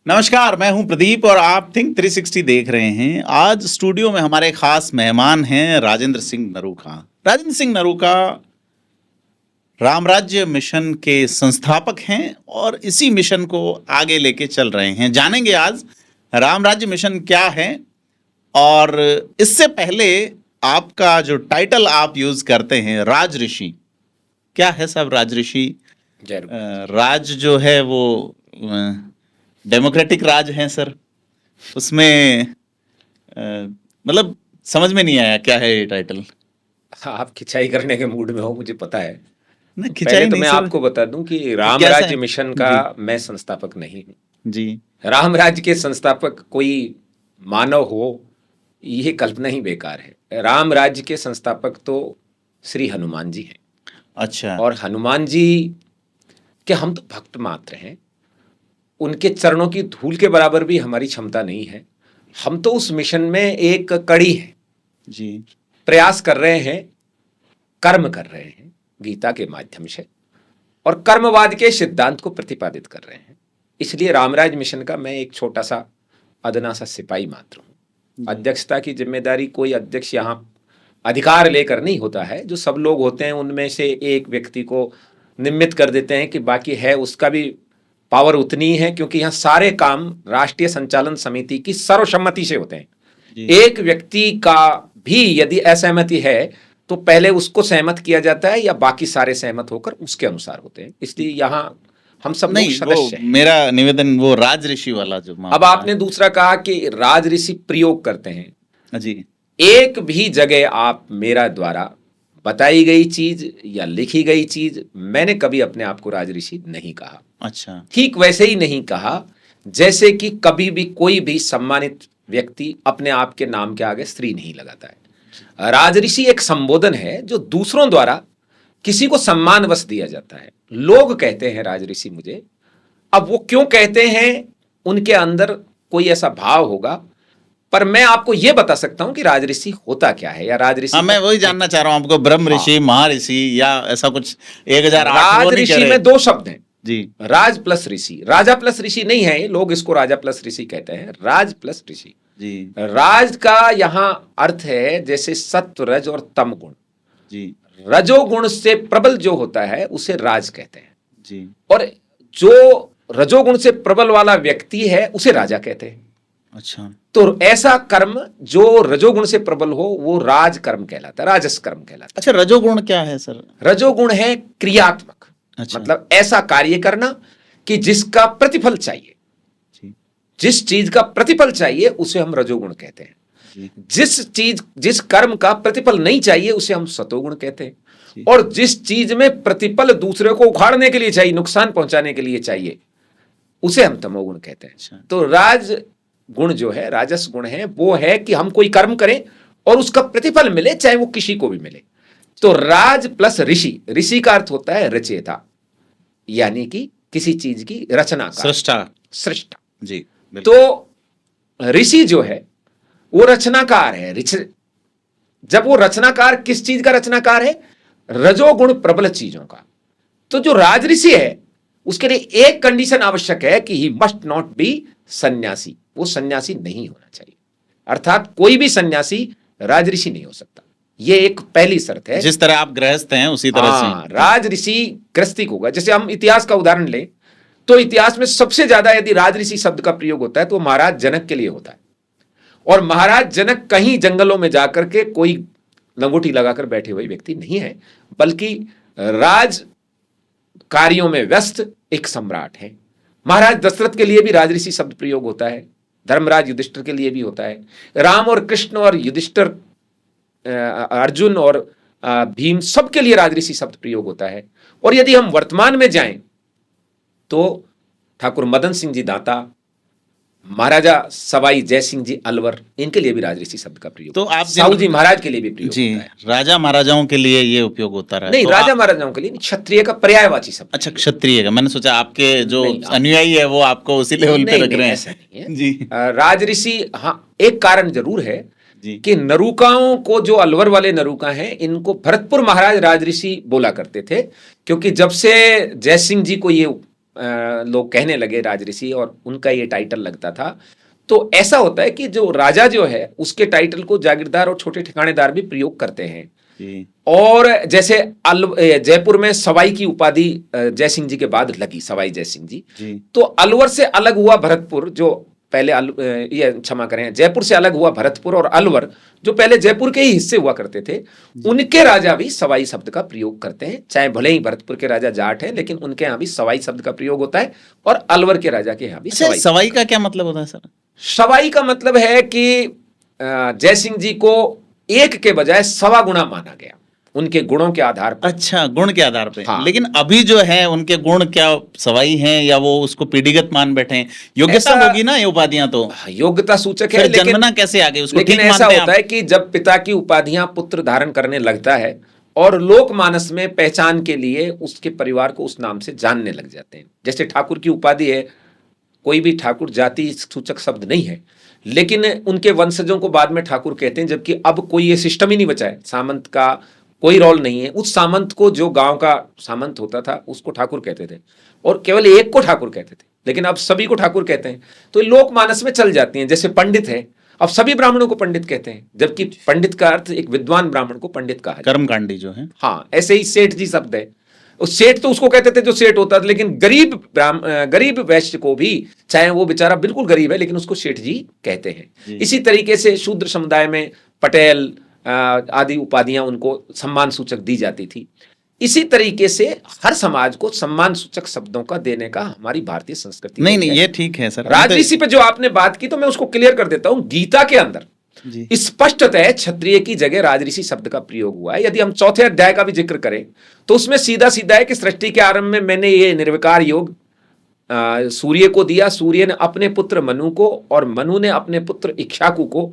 नमस्कार, मैं हूं प्रदीप और आप थिंक 360 देख रहे हैं। आज स्टूडियो में हमारे खास मेहमान हैं राजेंद्र सिंह नरूखा। राजेंद्र सिंह नरूखा राम राज्य मिशन के संस्थापक हैं और इसी मिशन को आगे लेके चल रहे हैं। जानेंगे आज राम राज्य मिशन क्या है। और इससे पहले आपका जो टाइटल आप यूज करते हैं राज ऋषि, क्या है साहब राज ऋषि? राज जो है वो डेमोक्रेटिक राज है सर। उसमें मतलब समझ में नहीं आया क्या है ये टाइटल। हाँ, आप खिंचाई करने के मूड में हो, मुझे पता है। ना पहले खिंचाई तो नहीं मैं सर। आपको बता दूं कि राम कैसा राज्य है? मिशन का जी मैं संस्थापक नहीं हूँ। जी। राम राज्य के संस्थापक कोई मानव हो, ये कल्पना ही बेकार है। राम राज्य के संस्थापक तो श्री हनुमान जी हैं। अच्छा। और हनुमान जी के हम तो भक्त मात्र हैं। उनके चरणों की धूल के बराबर भी हमारी क्षमता नहीं है। हम तो उस मिशन में एक कड़ी है, जी प्रयास कर रहे हैं, कर्म कर रहे हैं गीता के माध्यम से, और कर्मवाद के सिद्धांत को प्रतिपादित कर रहे हैं। इसलिए रामराज मिशन का मैं एक छोटा सा अदना सा सिपाही मात्र हूँ। अध्यक्षता की जिम्मेदारी कोई अध्यक्ष यहाँ अधिकार लेकर नहीं होता है। जो सब लोग होते हैं उनमें से एक व्यक्ति को निमित्त कर देते हैं कि बाकी है उसका भी पावर उतनी ही है, क्योंकि यहाँ सारे काम राष्ट्रीय संचालन समिति की सर्वसम्मति से होते हैं। एक व्यक्ति का भी यदि असहमति है तो पहले उसको सहमत किया जाता है या बाकी सारे सहमत होकर उसके अनुसार होते हैं। इसलिए यहाँ हम सब लोग सदस्य हैं। मेरा निवेदन वो राज ऋषि वाला जो अब आपने दूसरा कहा कि राज ऋषि प्रयोग करते हैं। जी। एक भी जगह आप मेरा द्वारा बताई गई चीज या लिखी गई चीज मैंने कभी अपने आप को राज ऋषि नहीं कहा। अच्छा। ठीक वैसे ही नहीं कहा जैसे कि कभी भी कोई भी सम्मानित व्यक्ति अपने आप के नाम के आगे स्त्री नहीं लगाता है। राजऋषि एक संबोधन है जो दूसरों द्वारा किसी को सम्मानवश दिया जाता है। लोग कहते हैं राजऋषि मुझे। अब वो क्यों कहते हैं, उनके अंदर कोई ऐसा भाव होगा, पर मैं आपको यह बता सकता हूं कि राजऋषि होता क्या है या राजऋषि। हाँ, मैं वही जानना चाह रहा हूं आपको, ब्रह्म ऋषि, महर्षि या ऐसा कुछ 1008 राजऋषि में दो शब्द हैं जी। राज प्लस ऋषि। राजा प्लस ऋषि नहीं है, लोग इसको राजा प्लस ऋषि कहते हैं। राज प्लस ऋषि जी। राज का यहां अर्थ है जैसे सत्व रज और तम गुण जी। रजोगुण से प्रबल जो होता है उसे राज कहते हैं जी। और जो रजोगुण से प्रबल वाला व्यक्ति है उसे राजा कहते हैं। अच्छा। तो ऐसा कर्म जो रजोगुण से प्रबल हो वो राज कर्म कहलाता है, राजस कर्म कहलाता है। अच्छा, रजोगुण क्या है सर? रजोगुण है क्रियात्मक। अच्छा। मतलब ऐसा कार्य करना कि जिसका प्रतिफल चाहिए। जिस चीज का प्रतिफल चाहिए उसे हम रजोगुण कहते हैं। जिस कर्म का प्रतिफल नहीं चाहिए उसे हम सतोगुण कहते हैं। और जिस चीज में प्रतिफल दूसरे को उखाड़ने के लिए चाहिए, नुकसान पहुंचाने के लिए चाहिए, उसे हम तमोगुण कहते हैं। तो राज गुण जो है, राजस गुण है, वो है कि हम कोई कर्म करें और उसका प्रतिफल मिले, चाहे वो किसी को भी मिले। तो राज प्लस ऋषि, ऋषि का अर्थ होता है रचयिता, यानी कि किसी चीज की रचना का, सृष्टा जी। तो ऋषि जो है वो रचनाकार है। जब वो रचनाकार, किस चीज का रचनाकार है? रजोगुण प्रबल चीजों का। तो जो राजऋषि है उसके लिए एक कंडीशन आवश्यक है कि ही मस्ट नॉट बी सन्यासी। वो सन्यासी नहीं होना चाहिए, अर्थात कोई भी सन्यासी राजऋषि नहीं हो सकता। ये एक पहली शर्त है। जिस तरह आप गृहस्थ हैं उसी तरह से राजऋषि गृहस्थी होगा। जैसे हम इतिहास का उदाहरण लें तो इतिहास में सबसे ज्यादा यदि राजऋषि शब्द का प्रयोग होता है तो महाराज जनक के लिए होता है। और महाराज जनक कहीं जंगलों में जाकर के कोई लंगोटी लगाकर बैठे हुए व्यक्ति नहीं है, बल्कि राज कार्यों में व्यस्त एक सम्राट है। महाराज दशरथ के लिए भी राजऋषि शब्द प्रयोग होता है, धर्मराज युधिष्ठिर के लिए भी होता है, राम और कृष्ण और युधिष्ठिर, अर्जुन और भीम, सबके लिए राजऋषि शब्द प्रयोग होता है। और यदि हम वर्तमान में जाएं तो ठाकुर मदन सिंह जी दाता, महाराजा सवाई जय सिंह जी अलवर, इनके लिए भी राजऋषि शब्द का प्रयोग। तो आप साहू जी महाराज के लिए भी प्रयोग जी, होता है। राजा महाराजाओं के लिए ये उपयोग होता रहा? नहीं, तो राजा महाराजाओं के लिए, क्षत्रिय का पर्यायवाची शब्द। अच्छा, क्षत्रिय का। मैंने सोचा आपके जो अनुयायी है वो आपको उसी लेवल पे रख रहे हैं। ऐसा नहीं है जी। राजऋषि, हाँ, एक कारण जरूर है कि नरूकाओं को, जो अलवर वाले नरूका हैं, इनको भरतपुर महाराज राजऋषि बोला करते थे, क्योंकि जब से जय सिंह जी को ये लोग कहने लगे राजऋषि, और उनका ये टाइटल लगता था। तो ऐसा होता है कि जो राजा जो है उसके टाइटल को जागीरदार और छोटे ठिकानेदार भी प्रयोग करते हैं। और जैसे जयपुर में सवाई की उपाधि जयसिंह जी के बाद लगी, सवाई जयसिंह जी। तो अलवर से अलग हुआ भरतपुर, जो पहले ये क्षमा करें, जयपुर से अलग हुआ भरतपुर और अलवर, जो पहले जयपुर के ही हिस्से हुआ करते थे, उनके राजा भी सवाई शब्द का प्रयोग करते हैं। चाहे भले ही भरतपुर के राजा जाट हैं, लेकिन उनके यहाँ भी सवाई शब्द का प्रयोग होता है, और अलवर के राजा के यहाँ भी सवाई। सवाई का क्या मतलब होता है सर? सवाई का मतलब है कि जयसिंह जी को एक के बजाय सवा गुना माना गया उनके गुणों के आधार पर। अच्छा, गुण के आधार पे। हाँ। लेकिन अभी जो है उनके गुण क्या सवाई हैं, या वो उसको पीढ़ीगत मान बैठे हैं? योग्यता होगी ना ये उपाधियां, तो योग्यता सूचक है, लेकिन जन्मना कैसे आगे उसको? लेकिन ऐसा होता है कि जब पिता की उपाधियां पुत्र धारण करने लगता है और लोकमानस में पहचान के लिए उसके परिवार को उस नाम से जानने लग जाते हैं। जैसे ठाकुर की उपाधि है, कोई भी ठाकुर जाति सूचक शब्द नहीं है, लेकिन उनके वंशजों को बाद में ठाकुर कहते हैं, जबकि अब कोई ये सिस्टम ही नहीं बचा है, सामंत का कोई रोल नहीं है। उस सामंत को, जो गांव का सामंत होता था, उसको ठाकुर कहते थे, और केवल एक को ठाकुर कहते थे, लेकिन अब सभी को ठाकुर कहते हैं। तो लोकमानस में चल जाती हैं। जैसे पंडित है, अब सभी ब्राह्मणों को पंडित कहते हैं, जबकि पंडित का अर्थ एक विद्वान ब्राह्मण को पंडित कहा है, कर्मकांडी जो है। हाँ, ऐसे ही सेठ जी शब्द है, उस सेठ तो उसको कहते थे जो सेठ होता था, लेकिन गरीब वैश्य को भी, चाहे वो बेचारा बिल्कुल गरीब है, लेकिन उसको सेठ जी कहते हैं। इसी तरीके से शूद्र समुदाय में पटेल आदि उपाधियां उनको सम्मान सूचक दी जाती थी। इसी तरीके से हर समाज को सम्मान सूचक शब्दों का देने का हमारी भारतीय संस्कृति नहीं, ये ठीक है सर। राजऋषि पे जो आपने बात की, तो मैं उसको क्लियर कर देता हूं। गीता के अंदर स्पष्टतः क्षत्रिय की जगह राजऋषि शब्द का प्रयोग हुआ है। यदि हम चौथे अध्याय का भी जिक्र करें तो उसमें सीधा सीधा है कि सृष्टि के आरंभ में मैंने ये निर्विकार योग सूर्य को दिया, सूर्य ने अपने पुत्र मनु को, और मनु ने अपने पुत्र इक्ष्वाकु को,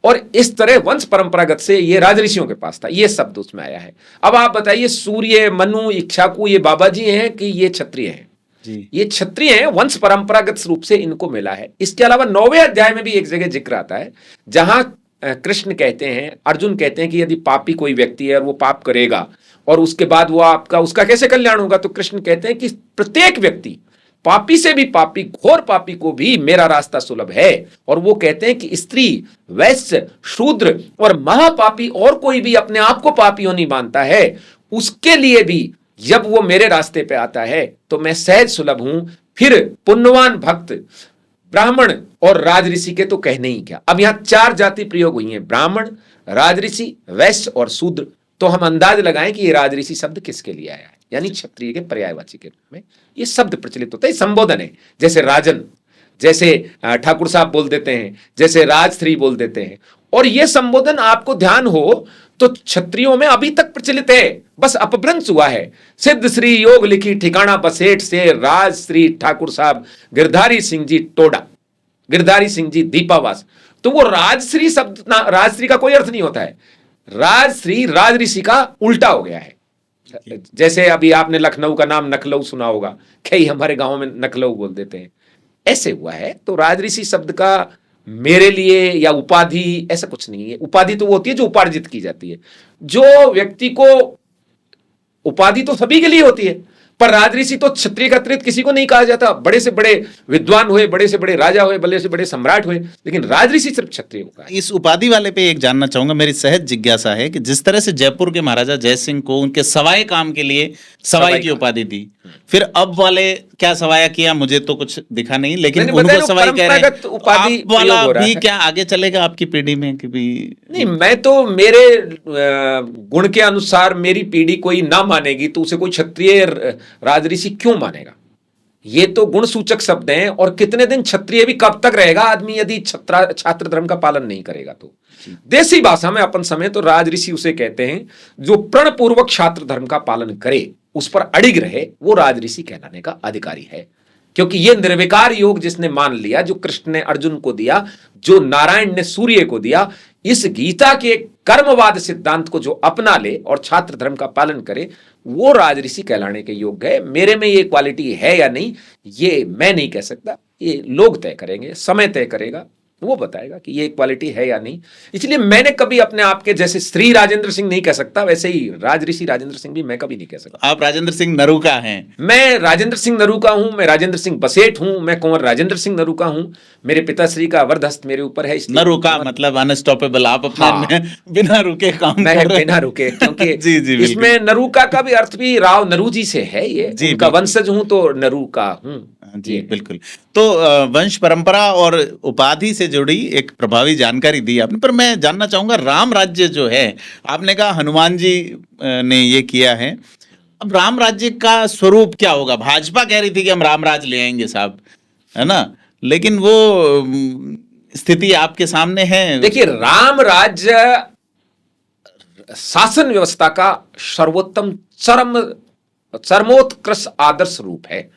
और इस तरह वंश परंपरागत से ये राजऋषियों के पास था, ये शब्द उसमें आया है। अब आप बताइए, सूर्य, मनु, इक्ष्वाकु ये बाबा जी हैं कि ये क्षत्रिय हैं? ये क्षत्रिय हैं, वंश परंपरागत रूप से इनको मिला है। इसके अलावा 9वें अध्याय में भी एक जगह जिक्र आता है, जहां कृष्ण कहते हैं, अर्जुन कहते हैं कि यदि पापी कोई व्यक्ति है और वो पाप करेगा और उसके बाद वो उसका कैसे कल्याण होगा, तो कृष्ण कहते हैं कि प्रत्येक व्यक्ति, पापी से भी पापी, घोर पापी को भी मेरा रास्ता सुलभ है। और वो कहते हैं कि स्त्री, वैश्य, शूद्र और महापापी और कोई भी अपने आप को पापी नहीं मानता है, उसके लिए भी जब वो मेरे रास्ते पे आता है तो मैं सहज सुलभ हूं। फिर पुण्यवान भक्त, ब्राह्मण और राजऋषि के तो कहने ही क्या। अब यहां 4 जाति प्रयोग हुई हैं, ब्राह्मण, राजऋषि, वैश्य और शूद्र। तो हम अंदाज लगाएं कि ये राजऋषि शब्द किसके लिए आया है, यानी क्षत्रिय के पर्यायवाची के रूप में ये शब्द प्रचलित होता है। संबोधन है, जैसे राजन, जैसे ठाकुर साहब बोल देते हैं, जैसे राजश्री बोल देते हैं। और ये संबोधन आपको ध्यान हो तो क्षत्रियों में अभी तक प्रचलित है, बस अपभ्रंश हुआ है। सिद्ध श्री योग लिखी ठिकाना बसेठ से राजश्री ठाकुर साहब, गिरधारी सिंह जी टोडा, गिरधारी सिंह जी दीपावास। तो वो राजश्री शब्द, राजश्री का कोई अर्थ नहीं होता है। राजश्री राजऋषि का उल्टा हो गया है। जैसे अभी आपने लखनऊ का नाम नखलऊ सुना होगा, कई हमारे गांव में नखलऊ बोल देते हैं, ऐसे हुआ है। तो राजऋषि शब्द का मेरे लिए या उपाधि ऐसा कुछ नहीं है। उपाधि तो वो होती है जो उपार्जित की जाती है। जो व्यक्ति को उपाधि तो सभी के लिए होती है, पर राजऋषि तो क्षत्रिय का अतिरिक्त किसी को नहीं कहा जाता। बड़े से बड़े विद्वान हुए, बड़े से बड़े राजा हुए, बड़े से बड़े सम्राट हुए, लेकिन राजऋषि सिर्फ क्षत्रिय होगा। इस उपाधि वाले पे एक जानना चाहूंगा, मेरी सहज जिज्ञासा है कि जिस तरह से जयपुर के महाराजा जयसिंह को उनके सवाई काम के लिए सवाई की उपाधि दी, फिर अब वाले क्या सवाया किया मुझे तो कुछ दिखा नहीं, लेकिन उनको सवाई कह रहे हैं। उपाधि वाला भी क्या आगे चलेगा आपकी पीढ़ी में कि भी नहीं? मैं तो मेरे गुण के अनुसार मेरी पीढ़ी कोई ना मानेगी तो उसे कोई क्षत्रिय राजऋषि क्यों मानेगा? ये तो गुण सूचक शब्द हैं। और कितने दिन क्षत्रिय भी कब तक रहेगा आदमी यदि छात्र धर्म का पालन नहीं करेगा? तो देसी भाषा में अपन समय तो राजऋषि उसे कहते हैं जो प्रण पूर्वक छात्र धर्म का पालन करे, उस पर अडिग रहे, वो राजऋषि कहलाने का अधिकारी है। क्योंकि ये निर्विकार योग जिसने मान लिया, जो कृष्ण ने अर्जुन को दिया, जो नारायण ने सूर्य को दिया, इस गीता के कर्मवाद सिद्धांत को जो अपना ले और छात्र धर्म का पालन करे, वो राजऋषि कहलाने के योग्य है। मेरे में ये क्वालिटी है या नहीं, ये मैं नहीं कह सकता, ये लोग तय करेंगे, समय तय करेगा। वो बताएगा कि ये क्वालिटी है या नहीं। इसलिए मैंने कभी अपने आप के जैसे श्री राजेंद्र सिंह नहीं कह सकता, वैसे ही राजऋषि राजेंद्र सिंह भी मैं कभी नहीं कह सकता। आप राजेंद्र सिंह नरूका हैं। मैं राजेंद्र सिंह नरूका हूं, मैं राजेंद्र सिंह बसेठ हूं, मैं कुंवर राजेंद्र सिंह नरूका हूं। मेरे पिताश्री का अवरदस्त मेरे ऊपर है, इसलिए नरूका मतलब अनस्टॉपेबल, आप अपने हाँ, में बिना रुके काम मैं कर रहे बिना रुके, क्योंकि जी जी बिल्कुल। इसमें नरूका का भी अर्थ भी राव नरू जी से है, ये जी उनका बिल्कुल। वंशज हूं तो नरूका हूं। जी बिल्कुल। तो वंश परंपरा और उपाधि से जुड़ी एक प्रभावी जानकारी दी आपने, पर मैं जानना चाहूंगा राम राज्य जो है, आपने कहा हनुमान जी ने ये किया है, अब राम राज्य का स्वरूप क्या होगा? भाजपा कह रही थी कि हम राम राज ले आएंगे साहब, है ना, लेकिन वो स्थिति आपके सामने है। देखिए, राम राज्य शासन व्यवस्था का सर्वोत्तम चरमोत्कृष्ट आदर्श रूप है,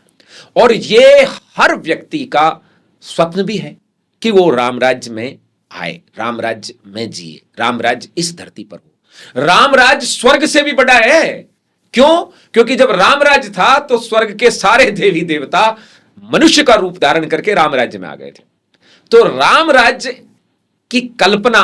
और ये हर व्यक्ति का स्वप्न भी है कि वो राम राज्य में आए, राम राज्य में जिए, राम राज्य इस धरती पर हो। राम राज्य स्वर्ग से भी बड़ा है। क्यों? क्योंकि जब राम राज्य था तो स्वर्ग के सारे देवी देवता मनुष्य का रूप धारण करके राम राज्य में आ गए थे। तो राम राज्य की कल्पना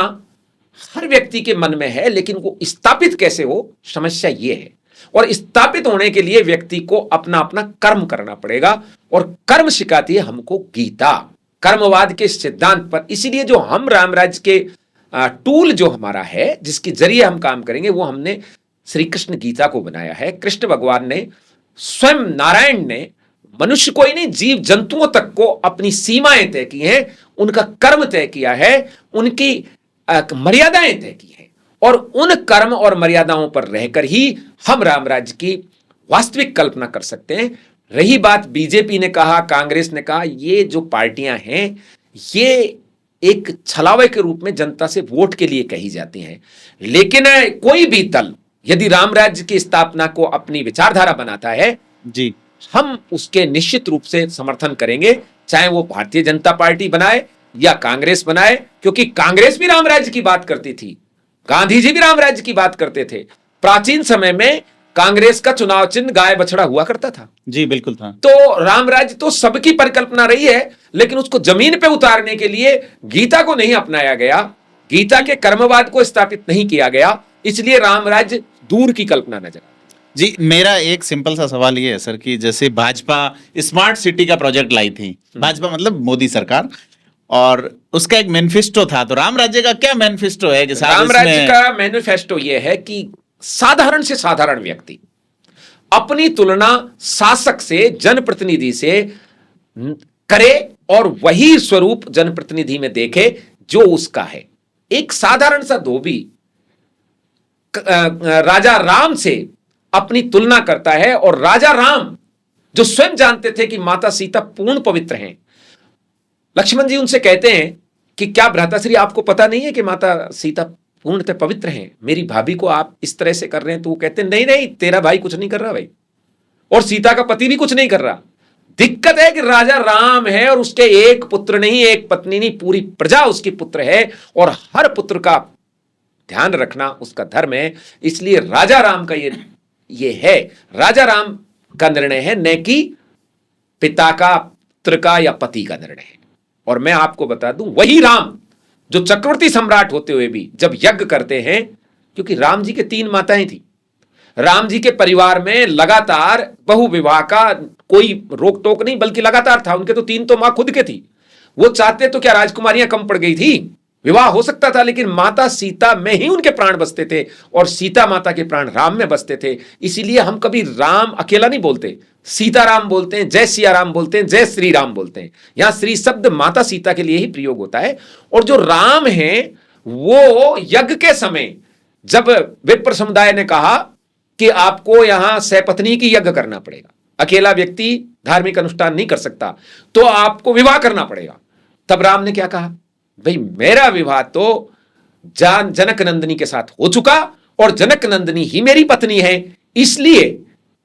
हर व्यक्ति के मन में है, लेकिन वो स्थापित कैसे हो, समस्या ये है। और स्थापित होने के लिए व्यक्ति को अपना अपना कर्म करना पड़ेगा, और कर्म सिखाती है हमको गीता, कर्मवाद के सिद्धांत पर। इसीलिए जो हम राम राज्य के टूल जो हमारा है, जिसके जरिए हम काम करेंगे, वो हमने श्री कृष्ण गीता को बनाया है। कृष्ण भगवान ने, स्वयं नारायण ने मनुष्य को ही नहीं, जीव जंतुओं तक को अपनी सीमाएं तय की हैं, उनका कर्म तय किया है, उनकी मर्यादाएं तय की हैं, और उन कर्म और मर्यादाओं पर रहकर ही हम राम राज्य की वास्तविक कल्पना कर सकते हैं। रही बात बीजेपी ने कहा, कांग्रेस ने कहा, ये जो पार्टियां हैं ये एक छलावे के रूप में जनता से वोट के लिए कही जाती हैं, लेकिन कोई भी दल यदि राम राज्य की स्थापना को अपनी विचारधारा बनाता है जी, हम उसके निश्चित रूप से समर्थन करेंगे, चाहे वो भारतीय जनता पार्टी बनाए या कांग्रेस बनाए, क्योंकि कांग्रेस भी राम राज्य की बात करती थी, गांधी जी भी राम राज्य की बात करते थे। प्राचीन समय में कांग्रेस का चुनाव चिन्ह गाय बछड़ा हुआ करता था। जी बिल्कुल था। तो राम राज्य तो सबकी परिकल्पना रही है, लेकिन उसको जमीन पे उतारने के लिए गीता को नहीं अपनाया गया, गीता के कर्मवाद को स्थापित नहीं किया गया, इसलिए राम राज्य दूर की कल्पना नजर आती। जी, मेरा एक सिंपल सा सवाल ये है सर कि जैसे भाजपा स्मार्ट सिटी का प्रोजेक्ट लाई थी, भाजपा मतलब मोदी सरकार, और उसका एक मैनिफेस्टो था, तो राम राज्य का क्या मैनिफेस्टो है कि राम राज्य का मैनिफेस्टो यह है कि साधारण से साधारण व्यक्ति अपनी तुलना शासक से, जनप्रतिनिधि से करे, और वही स्वरूप जनप्रतिनिधि में देखे जो उसका है। एक साधारण सा धोबी राजा राम से अपनी तुलना करता है, और राजा राम जो स्वयं जानते थे कि माता सीता पूर्ण पवित्र हैं, लक्ष्मण जी उनसे कहते हैं कि क्या भ्राताश्री आपको पता नहीं है कि माता सीता पूर्णतः पवित्र हैं, मेरी भाभी को आप इस तरह से कर रहे हैं। तो वो कहते हैं नहीं नहीं, तेरा भाई कुछ नहीं कर रहा भाई, और सीता का पति भी कुछ नहीं कर रहा। दिक्कत है कि राजा राम है और उसके एक पुत्र नहीं, एक पत्नी नहीं, पूरी प्रजा उसकी पुत्र है, और हर पुत्र का ध्यान रखना उसका धर्म है। इसलिए राजा राम का ये है, राजा राम का निर्णय है, न कि पिता का, पुत्र का या पति का निर्णय है। और मैं आपको बता दूं, वही राम जो चक्रवर्ती सम्राट होते हुए भी जब यज्ञ करते हैं, क्योंकि राम जी के 3 माताएं थी, राम जी के परिवार में लगातार बहु विवाह का कोई रोक टोक नहीं, बल्कि लगातार था। उनके तो 3 तो मां खुद के थी, वो चाहते तो क्या राजकुमारियां कम पड़ गई थी, विवाह हो सकता था, लेकिन माता सीता में ही उनके प्राण बसते थे, और सीता माता के प्राण राम में बसते थे। इसीलिए हम कभी राम अकेला नहीं बोलते, सीताराम बोलते हैं, जय सिया राम बोलते हैं, जय श्री राम बोलते हैं। यहां श्री शब्द माता सीता के लिए ही प्रयोग होता है। और जो राम है वो यज्ञ के समय जब विप्र समुदाय ने कहा कि आपको यहां सपत्नी की यज्ञ करना पड़ेगा, अकेला व्यक्ति धार्मिक अनुष्ठान नहीं कर सकता, तो आपको विवाह करना पड़ेगा, तब राम ने क्या कहा, भाई मेरा विवाह तो जनक नंदिनी के साथ हो चुका, और जनक नंदिनी ही मेरी पत्नी है, इसलिए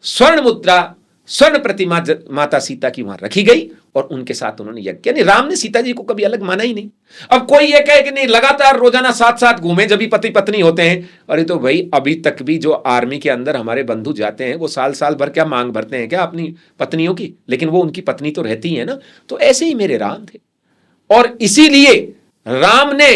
स्वर्ण मुद्रा, स्वर्ण प्रतिमा माता सीता की वहां रखी गई, और उनके साथ उन्होंने यज्ञ किया। नहीं, राम ने सीता जी को कभी अलग माना ही नहीं। अब कोई ये कहे कि नहीं, लगातार रोजाना साथ साथ घूमे जब भी पति पत्नी होते हैं, अरे तो भाई अभी तक भी जो आर्मी के अंदर हमारे बंधु जाते हैं, वो साल साल भर क्या मांग भरते हैं क्या अपनी पत्नियों की, लेकिन वो उनकी पत्नी तो रहती है ना। तो ऐसे ही मेरे राम थे, और इसीलिए राम ने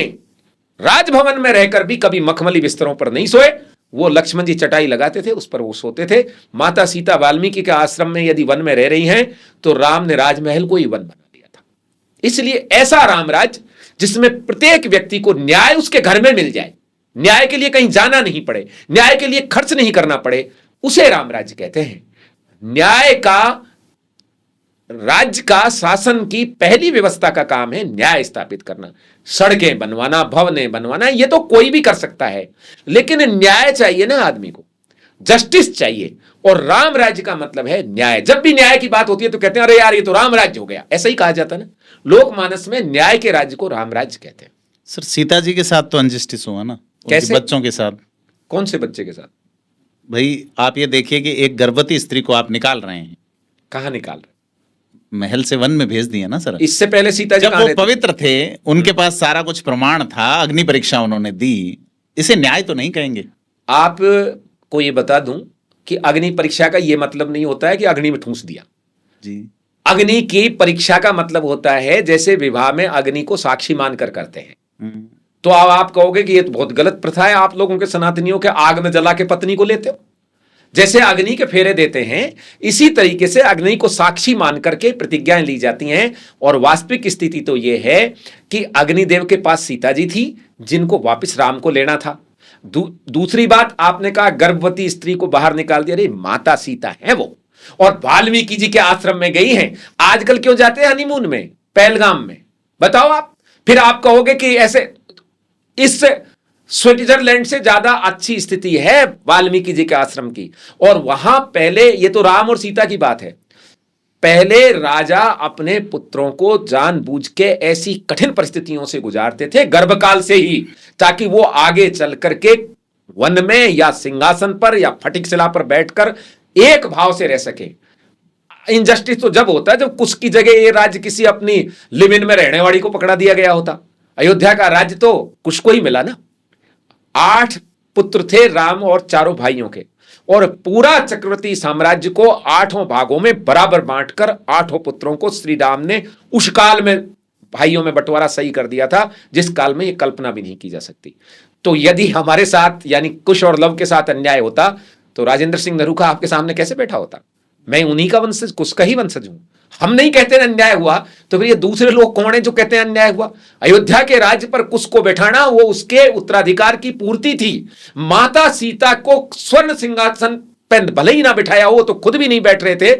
राजभवन में रहकर भी कभी मखमली बिस्तरों पर नहीं सोए, वो लक्ष्मण जी चटाई लगाते थे, उस पर वो सोते थे। माता सीता वाल्मीकि के आश्रम में यदि वन में रह रही हैं तो राम ने राजमहल को ही वन बना दिया था। इसलिए ऐसा रामराज जिसमें प्रत्येक व्यक्ति को न्याय उसके घर में मिल जाए, न्याय के लिए कहीं जाना नहीं पड़े, न्याय के लिए खर्च नहीं करना पड़े, उसे रामराज्य कहते हैं। न्याय का, राज्य का, शासन की पहली व्यवस्था का काम है न्याय स्थापित करना। सड़कें बनवाना, भवनें बनवाना, ये तो कोई भी कर सकता है, लेकिन न्याय चाहिए ना आदमी को, जस्टिस चाहिए। और राम राज्य का मतलब है न्याय। जब भी न्याय की बात होती है तो कहते हैं अरे यार ये तो राम राज्य हो गया, ऐसा ही कहा जाता है ना। लोकमानस में न्याय के राज्य को राम राज्य कहते हैं। सर सीता जी के साथ तो अनजस्टिस हुआ ना, कैसे? बच्चों के साथ। कौन से बच्चे के साथ? भाई आप ये देखिए कि एक गर्भवती स्त्री को आप निकाल रहे हैं, कहां निकाल रहे? महल से वन में भेज दिया ना सर। इससे पहले सीता जी जब वो पवित्र थे, उनके पास सारा कुछ प्रमाण था, अग्नि परीक्षा उन्होंने दी, इसे न्याय तो नहीं कहेंगे? आप को ये बता दूं कि अग्नि परीक्षा का ये मतलब नहीं होता है कि अग्नि में ठूंस दिया जी। अग्नि की परीक्षा का मतलब होता है जैसे विवाह में अग्नि को साक्षी मानकर करते हैं। तो अब आप कहोगे कि ये तो बहुत गलत प्रथा है, आप लोगों के सनातनियों के आग में जला के पत्नी को लेते हो। जैसे अग्नि के फेरे देते हैं, इसी तरीके से अग्नि को साक्षी मान करके प्रतिज्ञाएं ली जाती हैं। और वास्तविक स्थिति तो यह है कि अग्निदेव के पास सीता जी थी जिनको वापस राम को लेना था। दूसरी बात, आपने कहा गर्भवती स्त्री को बाहर निकाल दिया, अरे माता सीता है वो, और वाल्मीकि जी के आश्रम में गई हैं। आजकल क्यों जाते हैं हनीमून में, पहलगाम में, बताओ आप। फिर आप कहोगे कि ऐसे, इस स्विट्जरलैंड से ज्यादा अच्छी स्थिति है वाल्मीकि जी के आश्रम की। और वहां पहले, ये तो राम और सीता की बात है, पहले राजा अपने पुत्रों को जानबूझ के ऐसी कठिन परिस्थितियों से गुजारते थे गर्भकाल से ही, ताकि वो आगे चल करके वन में या सिंहासन पर या फटिक शिला पर बैठकर एक भाव से रह सके। इनजस्टिस तो जब होता है जब कुछ की जगह ये राज्य किसी अपनी लिव इन में रहने वाली को पकड़ा दिया गया होता। अयोध्या का राज्य तो कुछ को ही मिला ना। 8 पुत्र थे राम और चारों भाइयों के, और पूरा चक्रवर्ती साम्राज्य को 8 भागों में बराबर बांटकर 8 पुत्रों को श्री राम ने उस काल में भाइयों में बंटवारा सही कर दिया था, जिस काल में यह कल्पना भी नहीं की जा सकती। तो यदि हमारे साथ यानी कुश और लव के साथ अन्याय होता तो राजेंद्र सिंह नरूखा आपके सामने कैसे बैठा होता? मैं उन्हीं का वंशज, कुश का ही वंशज हूं। हम नहीं कहते अन्याय हुआ तो फिर ये दूसरे लोग कौन है जो कहते हैं अन्याय हुआ? अयोध्या के राज्य पर कुश को बैठाना वो उसके उत्तराधिकार की पूर्ति थी। माता सीता को स्वर्ण सिंहासन पर भले ही ना बिठाया हो, तो खुद भी नहीं बैठ रहे थे,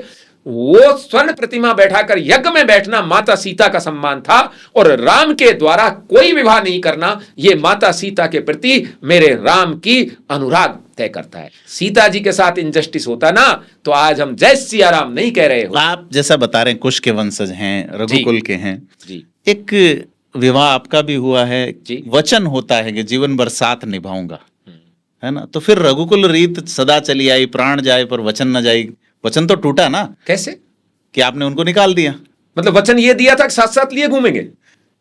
वो स्वर्ण प्रतिमा बैठाकर यज्ञ में बैठना माता सीता का सम्मान था। और राम के द्वारा कोई विवाह नहीं करना, ये माता सीता के प्रति मेरे राम की अनुराग तय करता है। सीता जी के साथ इनजस्टिस होता ना तो आज हम जय सिया राम नहीं कह रहे हो। आप जैसा बता रहे हैं कुश के वंशज हैं, रघुकुल के हैं जी। एक विवाह आपका भी हुआ है जी। वचन होता है कि जीवन भर साथ निभाऊंगा, है ना? तो फिर रघुकुल रीत सदा चली आई, प्राण जाए पर वचन न जाए। वचन तो टूटा ना। कैसे? कि आपने उनको निकाल दिया। मतलब वचन ये दिया था कि साथ साथ लिए घूमेंगे?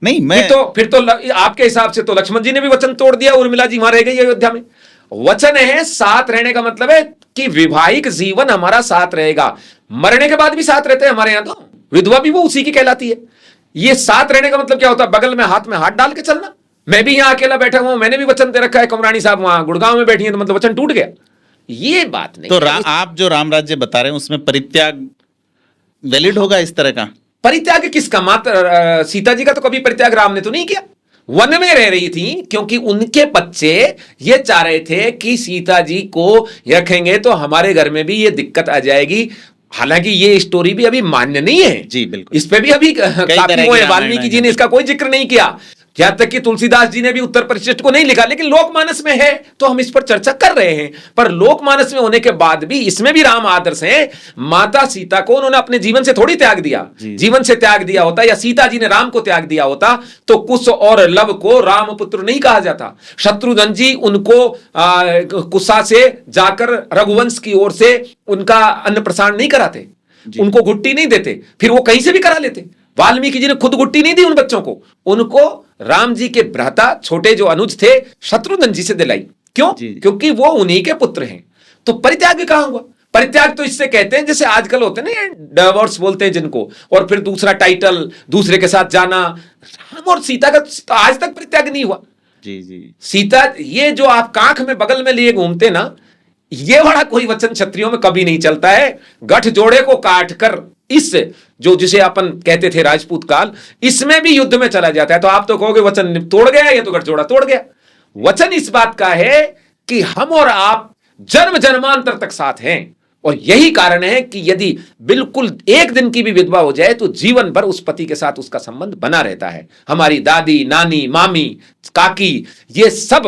नहीं, मैं फिर तो आपके हिसाब से तो लक्ष्मण जी ने भी वचन तोड़ दिया, उर्मिला जी वहां रह गई अयोध्या में। वचन है साथ रहने का मतलब है कि वैवाहिक जीवन हमारा साथ रहेगा, मरने के बाद भी साथ रहते हैं हमारे यहां। तो विधवा भी वो उसी की कहलाती है। ये साथ रहने का मतलब क्या होता है? बगल में हाथ डाल के चलना। मैं भी यहां अकेला बैठा हुआ हूं, मैंने भी वचन दे रखा है, कमरानी साहब वहां गुड़गांव में बैठी है, तो मतलब वचन टूट गया? ये बात नहीं। तो आप जो राम राज्य बता रहे हैं उसमें परित्याग वैलिड होगा इस तरह का? परित्याग किसका? माता सीता जी का तो कभी परित्याग राम ने तो नहीं किया। वन में रह रही थी क्योंकि उनके बच्चे ये चाह रहे थे कि सीता जी को रखेंगे तो हमारे घर में भी ये दिक्कत आ जाएगी। हालांकि ये स्टोरी भी अभी मान्य नहीं है जी, बिल्कुल। इस पे भी अभी काफी वो है, वाल्मीकि जी ने इसका कोई जिक्र नहीं किया, यहां तक कि तुलसीदास जी ने भी उत्तर परिशिष्ट को नहीं लिखा। लेकिन लोकमानस में है तो हम इस पर चर्चा कर रहे हैं। पर लोकमानस में होने के बाद भी इसमें भी राम आदर्श है। माता सीता को उन्होंने अपने जीवन से थोड़ी त्याग दिया। जीवन से त्याग दिया होता या सीता जी ने राम को त्याग दिया होता तो कुश और लव को राम पुत्र नहीं कहा जाता। शत्रुघ्न जी उनको कुशा से जाकर रघुवंश की ओर से उनका अन्न प्रसारण नहीं कराते, उनको घुट्टी नहीं देते, फिर वो कहीं से भी करा लेते। वाल्मीकि जी ने खुद गुट्टी नहीं दी उन बच्चों को, उनको राम जी के भ्राता छोटे जो अनुज थे शत्रुघ्न जी से दिलाई। क्यों? क्योंकि वो उन्हीं के पुत्र हैं। तो परित्याग कहां हुआ? परित्याग तो इससे कहते हैं जैसे आजकल होते हैं ना, डिवोर्स बोलते हैं जिनको, और फिर दूसरा टाइटल दूसरे के साथ जाना। राम और सीता का तो आज तक परित्याग नहीं हुआ। जी जी। सीता, ये जो आप कांख में बगल में लिए घूमते ना, ये बड़ा कोई वचन क्षत्रियों में कभी नहीं चलता है। गठ जोड़े को काट कर, इस जो जिसे अपन कहते थे राजपूत काल, इसमें भी युद्ध में चला जाता है। तो आप तो कहोगे वचन तोड़ गया, ये तो गठ जोड़ा तोड़ गया। वचन इस बात का है कि हम और आप जन्म जन्मांतर तक साथ हैं, और यही कारण है कि यदि बिल्कुल एक दिन की भी विधवा हो जाए तो जीवन भर उस पति के साथ उसका संबंध बना रहता है। हमारी दादी, नानी, मामी, काकी, ये सब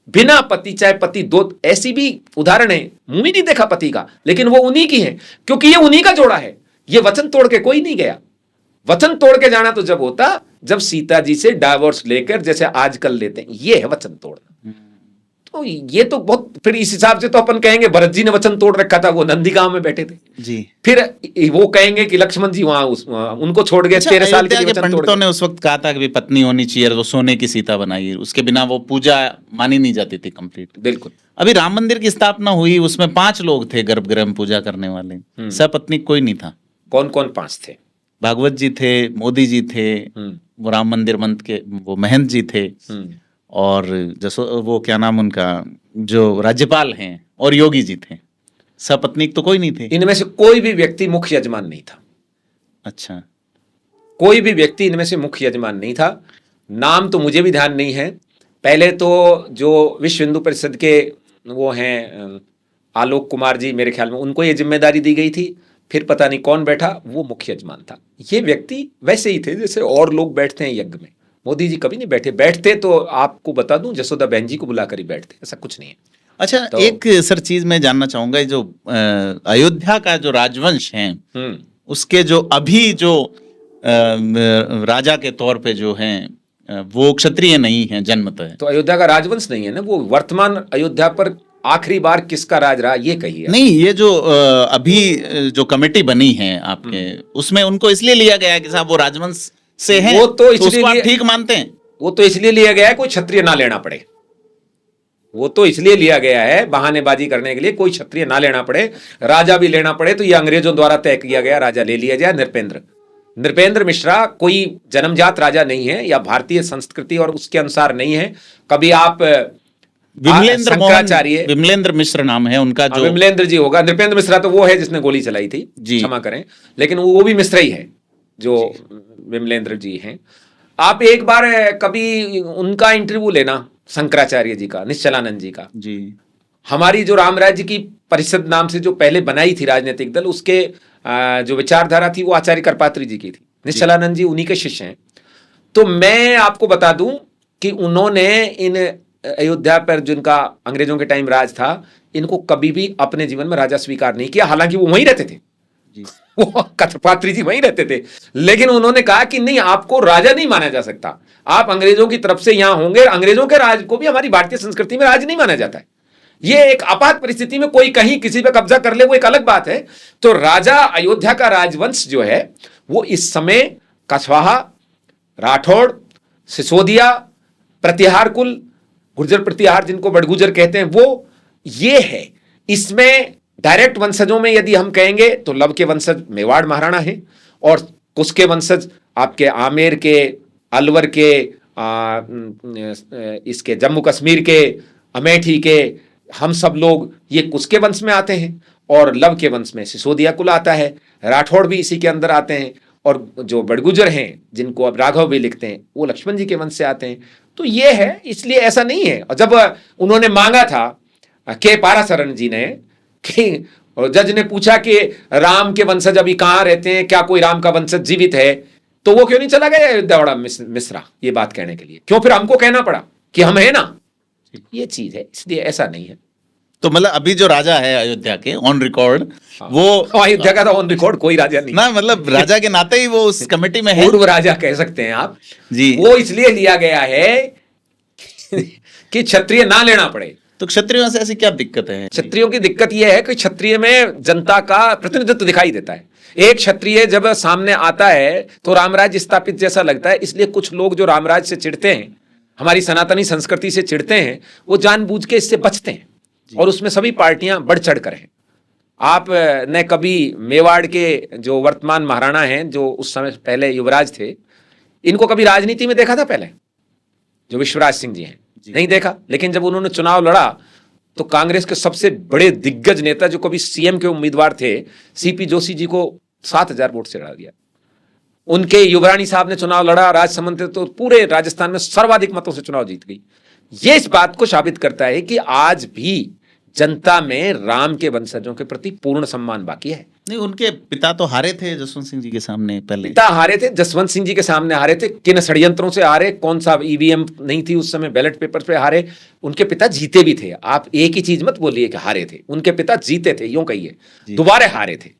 बिना पति, चाहे पति दो, ऐसी भी उदाहरण है, मुंह ही नहीं देखा पति का, लेकिन वो उन्हीं की है, क्योंकि ये उन्हीं का जोड़ा है। ये वचन तोड़ के कोई नहीं गया। वचन तोड़ के जाना तो जब होता, जब सीता जी से डाइवोर्स लेकर, जैसे आजकल लेते हैं, ये है वचन तोड़ना। तो ये तो बहुत, फिर इस हिसाब से तो अपन कहेंगे भरत जी ने वचन तोड़ रखा था, वो नंदी गांव में बैठे थे जी। फिर वो कहेंगे कि लक्ष्मण जी वहां उनको छोड़ गए, 13 साल के वचन तोड़ पंडितों ने उस वक्त कहा था कि पत्नी होनी चाहिए, वो सोने की सीता बनाई, उसके बिना वो पूजा मानी नहीं जाती थी कंप्लीट। बिल्कुल। अभी राम मंदिर की स्थापना हुई, उसमें 5 लोग थे गर्भगृह में पूजा करने वाले, सपत्नी कोई नहीं था। कौन कौन 5 थे? भागवत जी थे, मोदी जी थे, वो राम मंदिर मंत्र के वो महंत जी थे, और जसो वो क्या नाम उनका, जो राज्यपाल हैं, और योगी जी थे। सपत्नीक तो कोई नहीं थे। इनमें से कोई भी व्यक्ति मुख्य यजमान नहीं था। अच्छा। कोई भी व्यक्ति इनमें से मुख्य यजमान नहीं था। नाम तो मुझे भी ध्यान नहीं है। पहले तो जो विश्व हिंदू परिषद के वो हैं आलोक कुमार जी, मेरे ख्याल में उनको ये जिम्मेदारी दी गई थी। फिर पता नहीं कौन बैठा, वो मुख्य यजमान था। ये व्यक्ति वैसे ही थे जैसे और लोग बैठते हैं यज्ञ में। मोदी जी कभी नहीं बैठे। बैठते तो आपको बता दूं, जसोदा बहन जी को बुलाकर ही बैठते, ऐसा कुछ नहीं है। अच्छा, तो एक सर चीज मैं जानना चाहूंगा, जो अयोध्या का जो राजवंश है, उसके जो अभी जो राजा के तौर पे जो हैं, वो क्षत्रिय नहीं है जन्मतः। तो अयोध्या का राजवंश नहीं है ना, वो वर्तमान अयोध्या पर आखिरी बार किसका राज रहा ये कहिए। नहीं, ये जो अभी जो कमेटी बनी है आपके, उसमें उनको इसलिए लिया गया है कि साहब वो राजवंश से हैं, वो तो इसलिए उसको आप ठीक मानते हैं? वो तो इसलिए लिया गया है कोई क्षत्रिय ना लेना पड़े। वो तो इसलिए लिया गया है बहानेबाजी करने के लिए, कोई क्षत्रिय ना लेना पड़े। राजा भी लेना पड़े तो ये अंग्रेजों द्वारा तय किया गया राजा ले लिया जाए। नृपेंद्र मिश्रा कोई जन्मजात राजा नहीं है, या भारतीय संस्कृति और उसके अनुसार नहीं है। कभी आप विमलेंद्र मिश्र नाम है उनका, जो विमलेंद्र जी होगा। नृपेंद्र मिश्रा तो वो है जिसने गोली चलाई थी, क्षमा करें, लेकिन वो भी मिश्रा ही है जो विमलेंद्र जी हैं। आप एक बार कभी उनका इंटरव्यू लेना, शंकराचार्य जी का, निश्चलानंद जी का जी। हमारी जो राम राज्य की परिषद नाम से जो पहले बनाई थी राजनीतिक दल, उसके जो विचारधारा थी वो आचार्य करपात्री जी की थी। निश्चलानंद जी उन्हीं के शिष्य हैं। तो मैं आपको बता दूं कि उन्होंने इन अयोध्या पर जिनका अंग्रेजों के टाइम राज था, इनको कभी भी अपने जीवन में राजा स्वीकार नहीं किया। हालांकि वो वहीं रहते थे, वो करपात्री जी वहीं रहते थे, लेकिन उन्होंने कहा कि नहीं, आपको राजा नहीं माना जा सकता। आप अंग्रेजों की तरफ से यहां होंगे। अंग्रेजों के राज को भी हमारी भारतीय संस्कृति में राज नहीं माना जाता है। ये एक आपात परिस्थिति में कोई कहीं किसी पे कब्जा कर ले, वो एक अलग बात है। तो राजा अयोध्या का राजवंश जो है वो इस समय कछवाहा, राठौड़, सिसोदिया, प्रतिहार कुल, गुर्जर प्रतिहार जिनको बड़गुजर कहते हैं, वो ये है। इसमें डायरेक्ट वंशजों में यदि हम कहेंगे तो लव के वंशज मेवाड़ महाराणा हैं, और कुछ के वंशज आपके आमेर के, अलवर के, इसके जम्मू कश्मीर के, अमेठी के, हम सब लोग ये कुछ के वंश में आते हैं। और लव के वंश में सिसोदिया कुल आता है, राठौड़ भी इसी के अंदर आते हैं, और जो बड़गुजर हैं जिनको अब राघव भी लिखते हैं, वो लक्ष्मण जी के वंश से आते हैं। तो ये है, इसलिए ऐसा नहीं है। और जब उन्होंने मांगा था के पाराशरण जी ने कि, और जज ने पूछा कि राम के वंशज अभी कहाँ रहते हैं, क्या कोई राम का वंशज जीवित है, तो वो क्यों नहीं चला गया अयोध्या मिश्रा ये बात कहने के लिए? क्यों फिर हमको कहना पड़ा कि हम है ना? ये चीज है, इसलिए ऐसा नहीं है। तो मतलब अभी जो राजा है अयोध्या के ऑन रिकॉर्ड, वो अयोध्या का तो ऑन रिकॉर्ड कोई राजा नहीं ना, मतलब राजा के नाते ही वो उस कमेटी में है, पूर्व राजा कह सकते हैं आप जी। वो इसलिए लिया गया है कि क्षत्रिय ना लेना पड़े। तो क्षत्रियों से ऐसी क्या दिक्कत है? क्षत्रियों की दिक्कत यह है कि क्षत्रिय में जनता का प्रतिनिधित्व दिखाई देता है। एक क्षत्रिय जब सामने आता है तो रामराज्य स्थापित जैसा लगता है। इसलिए कुछ लोग जो रामराज से चिढ़ते हैं, हमारी सनातनी संस्कृति से चिढ़ते हैं, वो जानबूझ के इससे बचते हैं, और उसमें सभी पार्टियां बढ़ चढ़ कर हैं। आप ने कभी मेवाड़ के जो वर्तमान महाराणा हैं, जो उस समय पहले युवराज थे, इनको कभी राजनीति में देखा था पहले? जो विश्वराज सिंह जी हैं, नहीं देखा। लेकिन जब उन्होंने चुनाव लड़ा तो कांग्रेस के सबसे बड़े दिग्गज नेता जो कभी सीएम के उम्मीदवार थे, सीपी जोशी जी को 7,000 वोट से हरा दिया। उनके युवरानी साहब ने चुनाव लड़ा राजसमंद से, तो पूरे राजस्थान में सर्वाधिक मतों से चुनाव जीत गई। ये इस बात को साबित करता है कि आज भी जनता में राम के वंशजों के प्रति पूर्ण सम्मान बाकी है। नहीं, उनके पिता तो हारे थे जसवंत सिंह जी के सामने पहले। पिता हारे थे, जसवंत सिंह जी के सामने हारे थे। किन षड्यंत्रों से हारे, कौन सा ईवीएम नहीं थी उस समय, बैलेट पेपर पे हारे। उनके पिता जीते भी थे। आप एक ही चीज मत बोलिए कि हारे थे, उनके पिता जीते थे, यूं कहिए दोबारा हारे थे।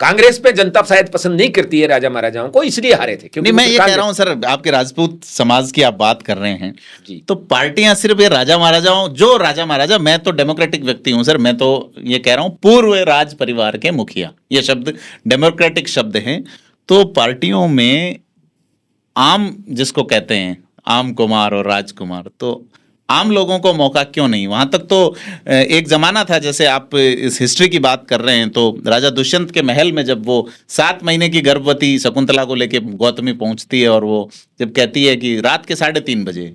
कांग्रेस पे जनता शायद पसंद नहीं करती है राजा महाराजाओं को, इसलिए हारे थे। क्योंकि मैं ये कह रहा हूं सर, आपके राजपूत समाज की आप बात कर रहे हैं जी, तो पार्टियां सिर्फ ये राजा महाराजाओं, जो राजा महाराजा, मैं तो डेमोक्रेटिक व्यक्ति हूं सर, मैं तो ये कह रहा हूं पूर्व राज परिवार के मुखिया, ये शब्द डेमोक्रेटिक शब्द हैं। तो पार्टियों में आम जिसको कहते हैं आम कुमार और राजकुमार, तो आम लोगों को मौका क्यों नहीं? वहां तक तो एक जमाना था, जैसे आप इस हिस्ट्री की बात कर रहे हैं, तो राजा दुष्यंत के महल में जब वो 7 महीने की गर्भवती शकुंतला को लेके गौतमी पहुंचती है और वो जब कहती है कि रात के 3:30 बजे,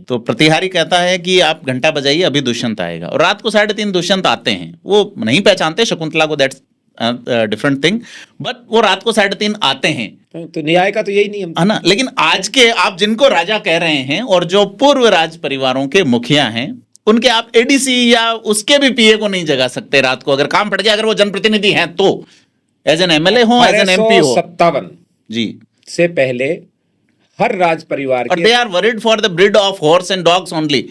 तो प्रतिहारी कहता है कि आप घंटा बजाइए, अभी दुष्यंत आएगा, और रात को 3:30 दुष्यंत आते हैं। वो नहीं पहचानते शकुंतला को, दैट्स डिफरेंट थिंग, बट वो रात को 3:30 आते हैं। तो न्याय का तो यही नियम है ना। लेकिन आज के आप जिनको राजा कह रहे हैं और जो पूर्व राज परिवारों के मुखिया हैं, उनके आप एडीसी या उसके भी पीए को नहीं जगा सकते रात को, अगर काम पड़ जाए, अगर वो जनप्रतिनिधि हैं तो, एज एन एमएलए हो, एज एन एमपी हो। 57 जी से पहले हर राज परिवार के, they are worried for the breed of horse and dogs only,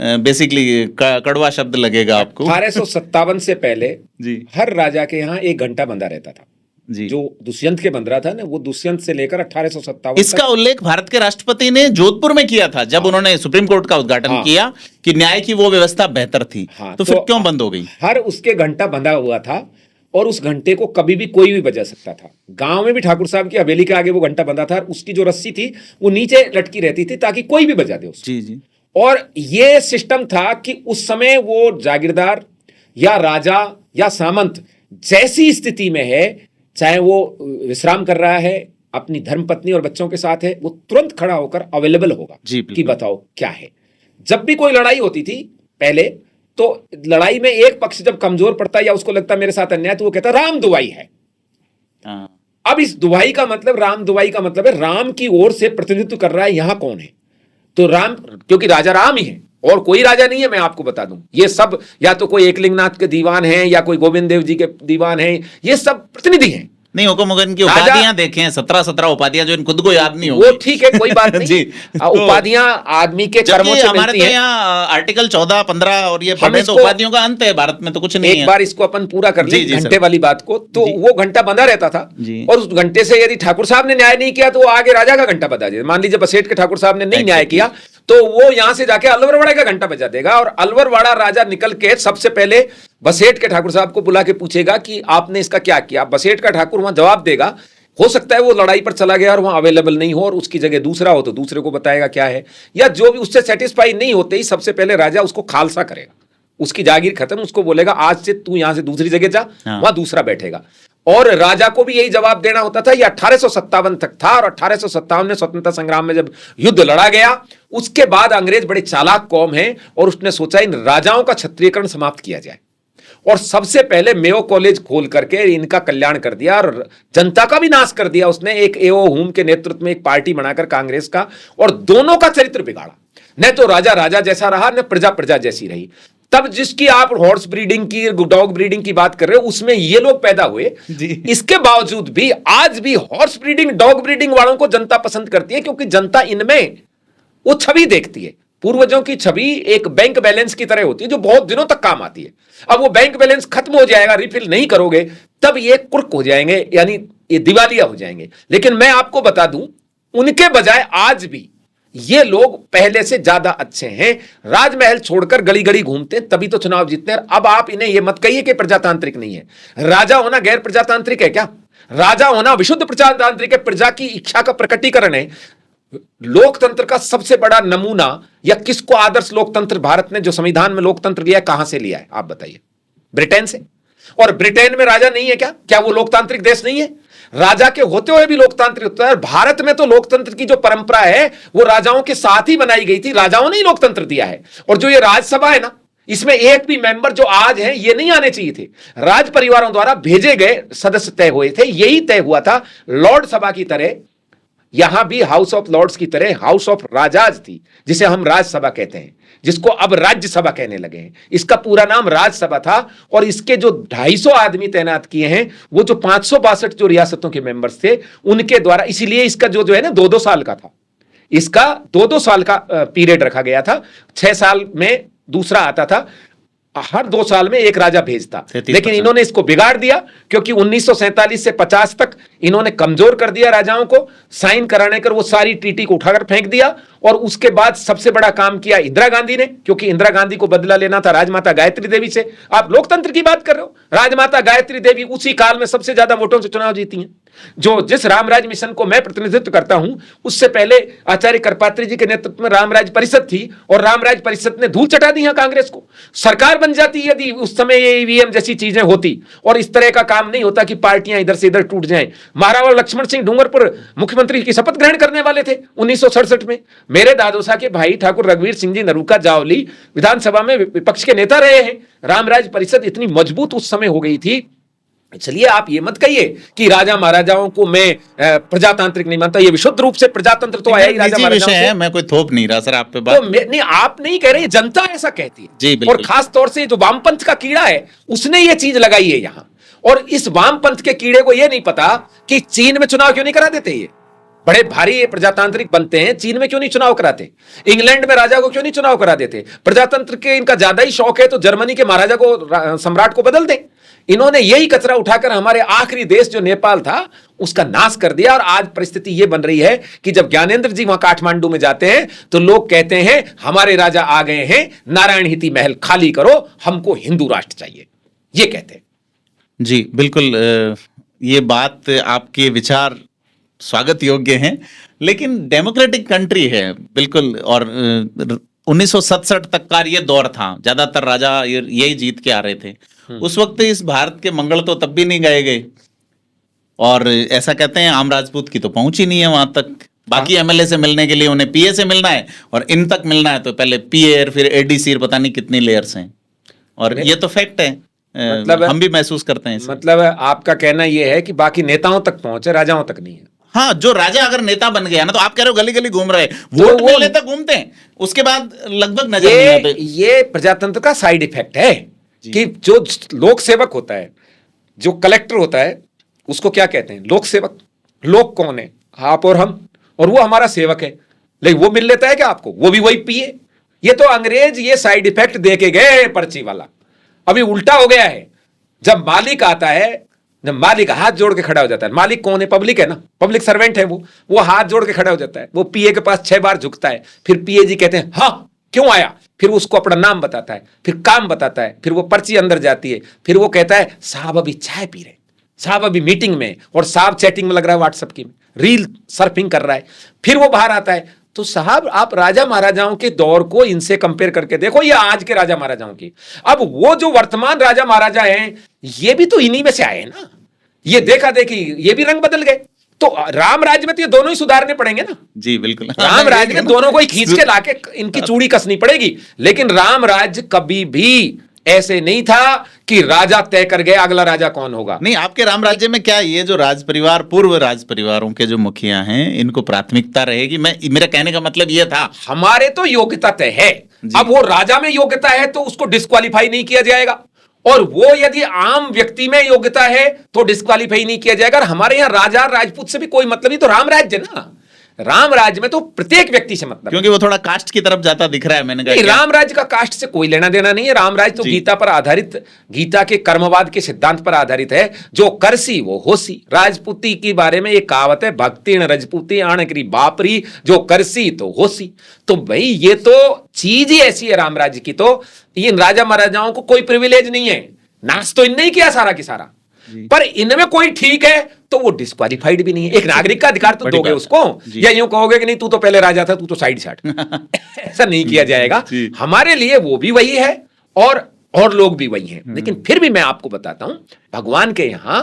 basically कड़वा शब्द लगेगा आपको। 1857 से पहले जी हर राजा के यहाँ 1 घंटा बंधा रहता था जी। जो दुष्यंत के बंध रहा था ना, वो दुष्यंत से लेकर 1857 इसका उल्लेख भारत के राष्ट्रपति ने जोधपुर में किया था जब उन्होंने सुप्रीम कोर्ट का उद्घाटन किया कि न्याय की वो व्यवस्था बेहतर थी। तो फिर क्यों बंद हो गई? हर उसके घंटा बंधा हुआ था और उस घंटे को कभी भी कोई भी बजा सकता था। गांव में भी ठाकुर साहब की हवेली के आगे वो घंटा बंधा था, उसकी जो रस्सी थी वो नीचे लटकी रहती थी ताकि कोई भी बजा दे उसको। जी जी। और ये सिस्टम था कि उस समय वो जागीरदार या राजा या सामंत जैसी स्थिति में है, चाहे वो विश्राम कर रहा है, अपनी धर्मपत्नी और बच्चों के साथ है, वो तुरंत खड़ा होकर अवेलेबल होगा कि बताओ क्या है। जब भी कोई लड़ाई होती थी पहले, तो लड़ाई में एक पक्ष जब कमजोर पड़ता या उसको लगता मेरे साथ अन्याय, तो वो कहता राम दुआई है। अब इस दुआई का मतलब, राम दुआई का मतलब है राम की ओर से प्रतिनिधित्व कर रहा है, यहां कौन है? तो राम, क्योंकि राजा राम ही है और कोई राजा नहीं है। मैं आपको बता दूं, ये सब या तो कोई एकलिंगनाथ के दीवान हैं या कोई गोविंद देव जी के दीवान हैं, ये सब प्रतिनिधि हैं। नहीं, हुकुम की उपाधियां देखें, 17 उपाधियां जो इन खुद को याद नहीं होगी। वो ठीक है, कोई बात नहीं। जी, उपाधियां आदमी के कर्मों से हमारे तो यहाँ आर्टिकल 14, 15 और ये पढ़े तो उपाधियों का अंत है, भारत में तो कुछ नहीं है। एक बार इसको अपन पूरा कर लें घंटे वाली बात को। तो वो घंटा बंधा रहता था और उस घंटे से यदि ठाकुर साहब ने न्याय नहीं किया तो वो आगे राजा का घंटा बजा देगा। मान लीजिए बसेट के ठाकुर साहब ने नहीं न्याय किया तो वो यहां से जाके अलवरवाड़ा का घंटा बजा देगा और अलवरवाड़ा राजा निकल के सबसे पहले बसेट के ठाकुर साहब को बुला के पूछेगा कि आपने इसका क्या किया। बसेट का ठाकुर वहां जवाब देगा। हो सकता है वो लड़ाई पर चला गया और वहां अवेलेबल नहीं हो और उसकी जगह दूसरा हो तो दूसरे को बताएगा क्या है, या जो भी उससे सेटिस्फाई नहीं होते ही सबसे पहले राजा उसको खालसा करेगा, उसकी जागीर खत्म, उसको बोलेगा आज से तू यहां से दूसरी जगह जा, वहां दूसरा बैठेगा। और राजा को भी यही जवाब देना होता था। यह 1857 तक था और 1857 में स्वतंत्रता संग्राम में जब युद्ध लड़ा गया, उसके बाद अंग्रेज बड़े चालाक कौम है और उसने सोचा इन राजाओं का क्षत्रियकरण समाप्त किया जाए और सबसे पहले मेयो कॉलेज खोल करके इनका कल्याण कर दिया और जनता का भी नाश कर दिया उसने। एक एओ हुम के नेतृत्व में एक पार्टी बनाकर कांग्रेस का, और दोनों का चरित्र बिगाड़ा। न तो राजा राजा जैसा रहा, न प्रजा प्रजा जैसी रही। तब जिसकी आप हॉर्स ब्रीडिंग की, डॉग ब्रीडिंग की बात कर रहे हो, उसमें ये लोग पैदा हुए। इसके बावजूद भी आज भी हॉर्स ब्रीडिंग, डॉग ब्रीडिंग वालों को जनता पसंद करती है, क्योंकि जनता इनमें वो छवि देखती है। पूर्वजों की छवि एक बैंक बैलेंस की तरह होती है जो बहुत दिनों तक काम आती है। अब वो बैंक बैलेंस खत्म हो जाएगा, रिफिल नहीं करोगे, तब ये कुर्क हो जाएंगे, यानी ये दिवालिया हो जाएंगे। लेकिन मैं आपको बता दूं, उनके बजाय आज भी ये लोग पहले से ज्यादा अच्छे हैं। राजमहल छोड़कर गली गली घूमते, तभी तो चुनाव जीतते हैं। अब आप इन्हें यह मत कहिए कि प्रजातांत्रिक नहीं है। राजा होना गैर प्रजातांत्रिक है क्या? राजा होना विशुद्ध प्रजातांत्रिक है, प्रजा की इच्छा का प्रकटीकरण है। लोकतंत्र का सबसे बड़ा नमूना, या किसको आदर्श लोकतंत्र भारत ने जो संविधान में लोकतंत्र लिया है, कहां से लिया है आप बताइए? ब्रिटेन से। और ब्रिटेन में राजा नहीं है क्या? क्या वो लोकतांत्रिक देश नहीं है? राजा के होते हुए भी लोकतांत्रिक होता है। भारत में तो लोकतंत्र की जो परंपरा है वो राजाओं के साथ ही बनाई गई थी, राजाओं ने ही लोकतंत्र दिया है। और जो ये राज्यसभा है ना, इसमें एक भी मेंबर जो आज है ये नहीं आने चाहिए थे, राज परिवारों द्वारा भेजे गए सदस्य तय हुए थे। यही तय हुआ था लॉर्ड सभा की तरह, यहां भी हाउस ऑफ लॉर्ड्स की तरह हाउस ऑफ राजाज थी, जिसे हम राज्यसभा कहते हैं, जिसको अब राज्यसभा कहने लगे हैं। इसका पूरा नाम राज्यसभा था। और इसके जो 250 आदमी तैनात किए हैं, वो जो 562 जो रियासतों के मेंबर्स थे उनके द्वारा, इसीलिए इसका जो है ना 2-2 साल का था, इसका 2-2 साल का पीरियड रखा गया था। 6 साल में दूसरा आता था, हर 2 साल में एक राजा भेजता। लेकिन इन्होंने इसको बिगाड़ दिया, क्योंकि 1947 से 50 तक इन्होंने कमजोर कर दिया राजाओं को। साइन कराने कर वो सारी ट्रीटी को उठाकर फेंक दिया। और उसके बाद सबसे बड़ा काम किया इंदिरा गांधी ने, क्योंकि इंदिरा गांधी को बदला लेना था राजमाता गायत्री देवी से। आप लोकतंत्र की बात कर रहे हो, राजमाता गायत्री देवी उसी काल में सबसे ज्यादा वोटों से चुनाव जीती हैं। जो जिस रामराज मिशन को मैं प्रतिनिधित्व करता हूं, उससे पहले आचार्य करपात्री जी के नेतृत्व में रामराज परिषद थी, और रामराज परिषद ने धूल चटा दी है कांग्रेस को। सरकार बन जाती यदि उस समय ये ईवीएम जैसी चीजें होती, और इस तरह का काम नहीं होता कि पार्टियां इधर से इधर टूट जाएं। महाराणा लक्ष्मण सिंह डूंगरपुर मुख्यमंत्री की शपथ ग्रहण करने वाले थे 1967 में। मेरे दादोसा के भाई ठाकुर रघुवीर सिंह जी नरूका जावली विधानसभा में विपक्ष के नेता रहे हैं। रामराज परिषद इतनी मजबूत उस समय हो गई थी। चलिए आप ये मत कहिए कि राजा महाराजाओं को मैं प्रजातांत्रिक नहीं मानता, ये विशुद्ध रूप से प्रजातंत्र तो आया ही राजा महाराजाओं से। मैं कोई थोप नहीं रहा सर आप पे बात। तो नहीं, आप नहीं कह रहे, जनता ऐसा कहती है जी, और खास तौर से जो वामपंथ का कीड़ा है उसने ये चीज लगाई है यहां। और इस वामपंथ के कीड़े को ये नहीं पता कि चीन में चुनाव क्यों नहीं करा देते, ये बड़े भारी ये प्रजातांत्रिक बनते हैं, चीन में क्यों नहीं चुनाव कराते, इंग्लैंड में राजा को क्यों नहीं चुनाव करा देते। प्रजातंत्र के इनका ज्यादा ही शौक है तो जर्मनी के महाराजा को सम्राट को बदल दें। इन्होंने यही कचरा उठाकर हमारे आखिरी देश जो नेपाल था उसका नाश कर दिया। और आज परिस्थिति यह बन रही है कि जब ज्ञानेंद्र जी वहां काठमांडू में जाते हैं तो लोग कहते हैं हमारे राजा आ गए हैं, नारायण हिती महल खाली करो, हमको हिंदू राष्ट्र चाहिए, ये कहते हैं। जी बिल्कुल, ये बात आपके विचार स्वागत योग्य हैं, लेकिन डेमोक्रेटिक कंट्री है बिल्कुल। और 1967 तक का ये दौर था, ज्यादातर राजा यही जीत के आ रहे थे। उस वक्त इस भारत के मंगल तो तब भी नहीं गाए गए। और ऐसा कहते हैं आम राजपूत की तो पहुंच ही नहीं है वहां तक। बाकी एमएलए से मिलने के लिए उन्हें पीए से मिलना है, और इन तक मिलना है तो पहले पीए फिर एडीसी, पता नहीं कितनी लेयर्स हैं। और ये तो फैक्ट है, मतलब हम भी महसूस करते हैं। मतलब आपका कहना यह है कि बाकी नेताओं तक पहुंचे, राजाओं तक नहीं है। हाँ, जो राजा अगर नेता बन गया ना, तो आप कह रहे हो गली गली घूम रहे, वोट मिलने तक घूमते हैं, उसके बाद लगभग नजर नहीं आते। ये प्रजातंत्र का साइड इफेक्ट है कि जो लोक सेवक होता है, जो कलेक्टर होता है, उसको क्या कहते हैं, लोक सेवक। लोक कौन है, आप और हम, और वो हमारा सेवक है। लेकिन वो मिल लेता है क्या आपको, वो भी वही पिए। ये तो अंग्रेज ये साइड इफेक्ट दे के गए पर्ची वाला। अभी उल्टा हो गया है, जब मालिक आता है, जब मालिक हाथ जोड़ के खड़ा हो जाता है, मालिक कौन है, पब्लिक है ना, पब्लिक सर्वेंट है वो हाथ जोड़ के खड़ा हो जाता है। वो पीए के पास 6 बार झुकता है, फिर पीए जी कहते हैं हाँ क्यों आया, फिर उसको अपना नाम बताता है, फिर काम बताता है, फिर वो पर्ची अंदर जाती है, फिर वो कहता है साहब अभी चाय पी रहे, साहब अभी मीटिंग में, और साहब चैटिंग में लग रहा है, व्हाट्सएप की रील सर्फिंग कर रहा है। फिर वो बाहर आता है। तो साहब आप राजा महाराजाओं के दौर को इनसे कंपेयर करके देखो, ये आज के राजा महाराजाओं की। अब वो जो वर्तमान राजा महाराजा हैं, ये भी तो इन्हीं में से आए हैं ना। ये देखा देखी ये भी रंग बदल गए। तो राम राज्य में तो ये दोनों ही सुधारने पड़ेंगे ना। जी बिल्कुल, राम राज्य में दोनों को ही खींच के लाके इनकी चूड़ी कसनी पड़ेगी। लेकिन राम राज्य कभी भी ऐसे नहीं था कि राजा तय कर गया अगला राजा कौन होगा। नहीं, आपके राम राज्य में क्या ये जो राज परिवार, पूर्व राज परिवारों के जो मुखिया हैं, इनको प्राथमिकता रहेगी? मेरा कहने का मतलब ये था, हमारे तो योग्यता तय है। अब वो राजा में योग्यता है तो उसको डिस्क्वालीफाई नहीं किया जाएगा, और वो यदि आम व्यक्ति में योग्यता है तो डिस्क्वालीफाई नहीं किया जाएगा। हमारे यहाँ राजा राजपूत से भी कोई मतलब नहीं, तो राम राज्य ना, राम राज्य में तो प्रत्येक व्यक्ति से मतलब, क्योंकि वो थोड़ा कास्ट की तरफ जाता दिख रहा है। मैंने कहा राम राज्य का कास्ट से कोई लेना देना नहीं है। राम राज्य तो गीता पर आधारित, गीता के कर्मवाद के सिद्धांत पर आधारित है। जो करसी वो होसी। राजपूती के बारे में एक कहावत है, भक्ति रजपूती आणकरी बापरी, जो करसी तो होसी। तो भाई ये तो चीज ही ऐसी है राम राज्य की। तो इन राजा महाराजाओं को कोई प्रिविलेज नहीं है, नाश तो इनने ही किया सारा की सारा, पर इनमें कोई ठीक है तो वो डिस्क्वालीफाइड भी नहीं है। एक नागरिक का अधिकार तो दोगे उसको, या यूं कहोगे कि नहीं तू तो पहले राजा था, तू तो साइड साइड ऐसा नहीं किया जाएगा। हमारे लिए वो भी वही है और लोग भी वही हैं। लेकिन फिर भी मैं आपको बताता हूं, भगवान के यहां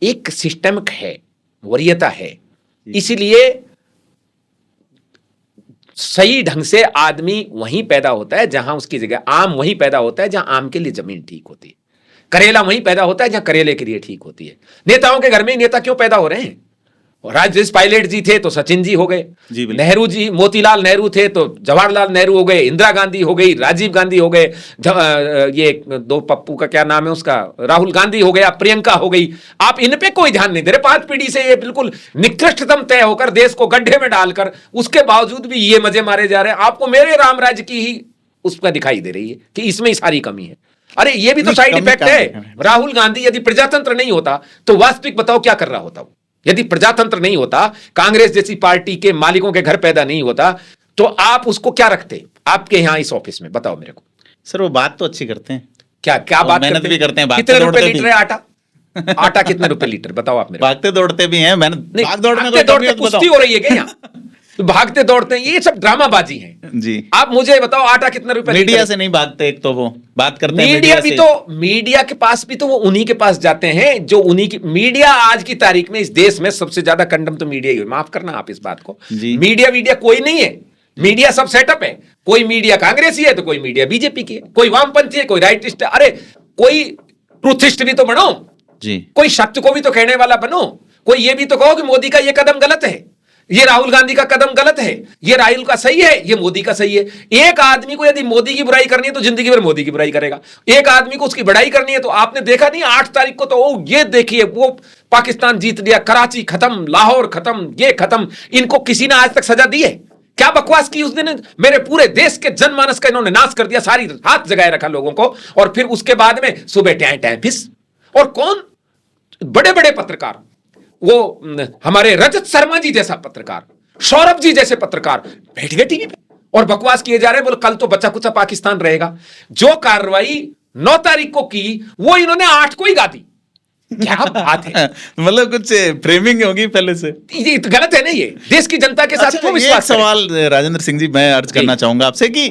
एक सिस्टम है वरीयता है। इसीलिए सही ढंग से आदमी वहीं पैदा होता है जहां उसकी जगह, आम वहीं पैदा होता है जहां आम के लिए जमीन ठीक होती है, करेला वहीं पैदा होता है जहां करेले के लिए ठीक होती है। नेताओं के घर में नेता क्यों पैदा हो रहे हैं? राजेश पायलट जी थे तो सचिन जी हो गए, नेहरू जी, मोतीलाल नेहरू थे तो जवाहरलाल नेहरू हो गए, इंदिरा गांधी हो गई, राजीव गांधी हो गए, ये दो पप्पू का क्या नाम है उसका, राहुल गांधी हो गया, प्रियंका हो गई। आप इन पे कोई ध्यान नहीं दे रहे। 5 पीढ़ी से ये बिल्कुल निकृष्टतम तय होकर देश को गड्ढे में डालकर, उसके बावजूद भी ये मजे मारे जा रहे हैं। आपको मेरे रामराज्य की ही उसका दिखाई दे रही है कि इसमें ही सारी कमी है। अरे ये भी तो साइड इफेक्ट है। राहुल गांधी यदि प्रजातंत्र नहीं होता तो वास्तविक बताओ क्या कर रहा होता वो? यदि प्रजातंत्र नहीं होता, कांग्रेस जैसी पार्टी के मालिकों के घर पैदा नहीं होता, तो आप उसको क्या रखते आपके यहां इस ऑफिस में? बताओ मेरे को। सर वो बात तो अच्छी करते हैं, क्या क्या बात मेहनत भी करते हैं, कितने रुपए लीटर है आटा? आटा कितने रुपए लीटर बताओ आप मेरे को। भागते दौड़ते भी हैं, मेहनत भाग दौड़ में भागते दौड़ते कुश्ती हो रही है क्या यहाँ? भागते दौड़ते हैं, ये सब ड्रामाबाजी है जी। आप मुझे बताओ आटा कितने रुपए? मीडिया से नहीं भागते, एक तो वो बात करते हैं मीडिया भी तो, मीडिया के पास भी तो वो उन्हीं के पास जाते हैं जो उन्हीं की। मीडिया आज की तारीख में इस देश में सबसे ज्यादा कंडम तो मीडिया ही, माफ करना आप इस बात को, मीडिया कोई नहीं है। मीडिया सब सेटअप है। कोई मीडिया कांग्रेसी है तो कोई मीडिया बीजेपी की है, कोई वामपंथी है, कोई राइटिस्ट है। अरे कोई ट्रूथिस्ट भी तो बनो जी, कोई सत्य को भी तो कहने वाला बनो। कोई ये भी तो कहो कि मोदी का ये कदम गलत है, ये राहुल गांधी का कदम गलत है, ये राहुल का सही है, ये मोदी का सही है। एक आदमी को यदि मोदी की बुराई करनी है तो जिंदगी भर मोदी की बुराई करेगा। एक आदमी को उसकी बढ़ाई करनी है तो आपने देखा नहीं 8 तारीख को तो ओ ये देखिए वो पाकिस्तान जीत लिया, कराची खत्म, लाहौर खत्म, ये खत्म। इनको किसी ने आज तक सजा दी है? क्या बकवास की उस दिन। मेरे पूरे देश के जनमानस का इन्होंने नाश कर दिया, सारी हाथ जगाए रखा लोगों को। और फिर उसके बाद में सुबह टैं टैं फिस। और कौन? बड़े बड़े पत्रकार, वो हमारे रजत शर्मा जी जैसा पत्रकार, सौरभ जी जैसे पत्रकार बैठ गए टीवी पे और बकवास किए जा रहे हैं। बोले कल तो बचा कुचा पाकिस्तान रहेगा। जो कार्रवाई 9 तारीख को की वो इन्होंने 8 को ही गा दी। क्या बात है। मतलब कुछ फ्रेमिंग होगी पहले से, ये तो गलत है ना। ये देश की जनता के साथ क्यों विश्वास करें? सवाल राजेंद्र सिंह जी मैं अर्ज करना चाहूंगा आपसे कि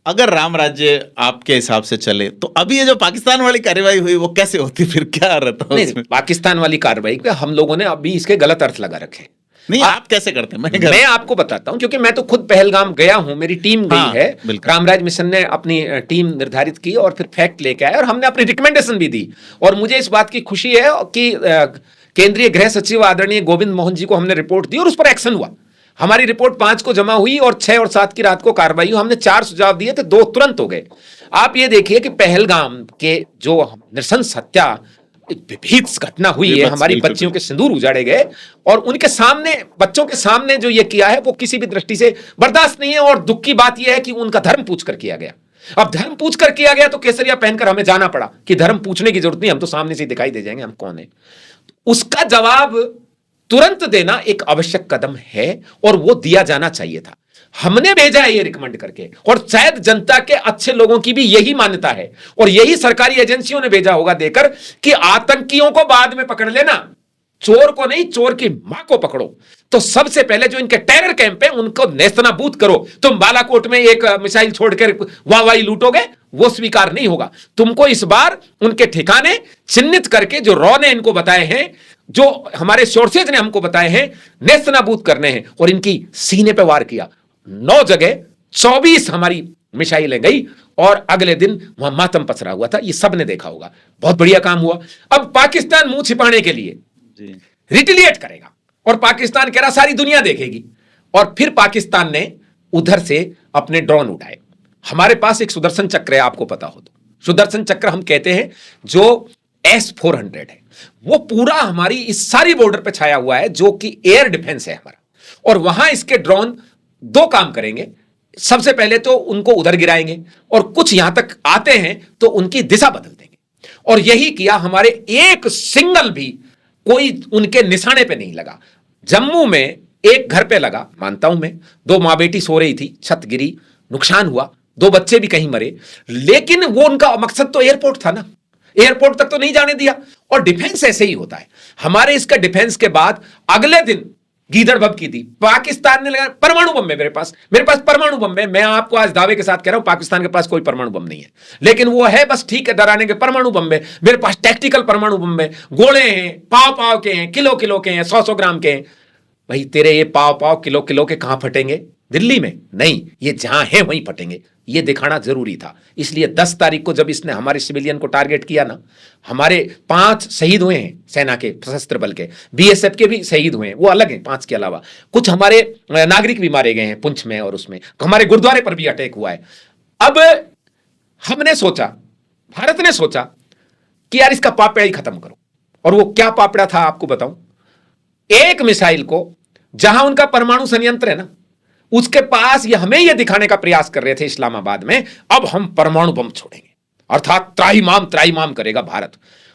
अगर राम राज्य आपके हिसाब से चले तो अभी ये जो पाकिस्तान वाली कार्रवाई हुई वो कैसे होती, फिर क्या रहता है उसमें? पाकिस्तान वाली कार्रवाई पे हम लोगों ने अभी इसके गलत अर्थ लगा रखे। नहीं आप कैसे करते हैं? मैं आपको बताता हूं, क्योंकि मैं तो खुद पहलगाम गया हूं, मेरी टीम गई है। रामराज मिशन ने अपनी टीम निर्धारित की और फिर फैक्ट लेके आए और हमने अपनी रिकमेंडेशन भी दी। और मुझे इस बात की खुशी है कि केंद्रीय गृह सचिव आदरणीय गोविंद मोहन जी को हमने रिपोर्ट दी और उस पर एक्शन हुआ। हमारी रिपोर्ट 5 को जमा हुई और 6 और 7 की रात को कार्रवाई हुई। हमने 4 सुझाव दिए थे, 2 तुरंत हो गए। आप ये देखिए कि पहलगाम के जो नृशंस हत्या, भीत घटना हुई है, हमारी बच्चियों के सिंदूर उजाड़े गए और उनके सामने, बच्चों के सामने जो ये किया है वो किसी भी दृष्टि से बर्दाश्त नहीं है। और दुख की बात यह है कि उनका धर्म पूछ कर किया गया। अब धर्म पूछ कर किया गया तो केसरिया पहनकर हमें जाना पड़ा कि धर्म पूछने की जरूरत नहीं, हम तो सामने से दिखाई दे जाएंगे हम कौन है। उसका जवाब तुरंत देना एक आवश्यक कदम है और वो दिया जाना चाहिए था। हमने भेजा है ये रिकमेंड करके और शायद जनता के अच्छे लोगों की भी यही मान्यता है और यही सरकारी एजेंसियों ने भेजा होगा देकर कि आतंकियों को बाद में पकड़ लेना, चोर को नहीं, चोर की मां को पकड़ो। तो सबसे पहले जो इनके टेरर कैंप है उनको नेस्तनाबूद करो। तुम बालाकोट में एक मिसाइल छोड़कर वहां लूटोगे, वो स्वीकार नहीं होगा। तुमको इस बार उनके ठिकाने चिन्हित करके जो रॉ ने इनको बताए हैं, जो हमारे सोर्सेज ने हमको बताए हैं, नेस्तनाबूद करने हैं। और इनकी सीने पे वार किया। 9 जगह 24 हमारी मिसाइलें गई और अगले दिन वहां मातम पसरा हुआ था। ये सब ने देखा होगा। बहुत बढ़िया काम हुआ। अब पाकिस्तान मुंह छिपाने के लिए रिटिलिएट करेगा और पाकिस्तान कह रहा सारी दुनिया देखेगी। और फिर पाकिस्तान ने उधर से अपने ड्रोन उठाए। हमारे पास एक सुदर्शन चक्र है, आपको पता हो तो। सुदर्शन चक्र हम कहते हैं, जो S-400 है, वो पूरा हमारी इस सारी बॉर्डर पे छाया हुआ है, जो कि एयर डिफेंस है हमारा। और वहां इसके ड्रोन 2 काम करेंगे। सबसे पहले तो उनको उधर गिराएंगे और कुछ यहां तक आते हैं तो उनकी दिशा बदल देंगे। और यही किया। हमारे एक सिंगल भी कोई उनके निशाने पे नहीं लगा। जम्मू में एक घर पे लगा, मानता हूं मैं, 2 मां बेटी सो रही थी, छत गिरी, नुकसान हुआ, 2 बच्चे भी कहीं मरे। लेकिन वो उनका मकसद तो एयरपोर्ट था ना, एयरपोर्ट तक तो नहीं जाने दिया। और डिफेंस ऐसे ही होता है हमारे। इसका डिफेंस के बाद अगले दिन गीदड़ भभकी थी। पाकिस्तान ने लगा परमाणु बम है मेरे पास परमाणु बम है। मैं आपको आज दावे के साथ कह रहा हूं पाकिस्तान के पास कोई परमाणु बम नहीं है, लेकिन वो है बस ठीक है डराने के, परमाणु बम है मेरे पास, टैक्टिकल परमाणु बम है, गोले हैं, पाव पाव के हैं, किलो किलो के हैं, 100 ग्राम के हैं। भाई तेरे ये पाव पाव किलो किलो के कहां फटेंगे? दिल्ली में नहीं, ये जहां है वहीं फटेंगे। ये दिखाना जरूरी था। इसलिए 10 तारीख को जब इसने हमारे सिविलियन को टारगेट किया ना, हमारे 5 शहीद हुए हैं सेना के, सशस्त्र बल के, बीएसएफ के भी शहीद हुए हैं, वो अलग हैं 5 के अलावा। कुछ हमारे नागरिक भी मारे गए हैं पुंछ में, और उसमें हमारे गुरुद्वारे पर भी अटैक हुआ है। अब हमने सोचा, भारत ने सोचा कि यार इसका पापड़ा ही खत्म करो। और वो क्या पापड़ा था आपको बताऊं, एक मिसाइल को, जहां उनका परमाणु संयंत्र है ना, उसके पास ये हमें यह दिखाने का प्रयास कर रहे थे इस्लामाबाद में, अब हम परमाणु बम छोड़ेंगे, अर्थात त्राहिमाम करेगा भारत।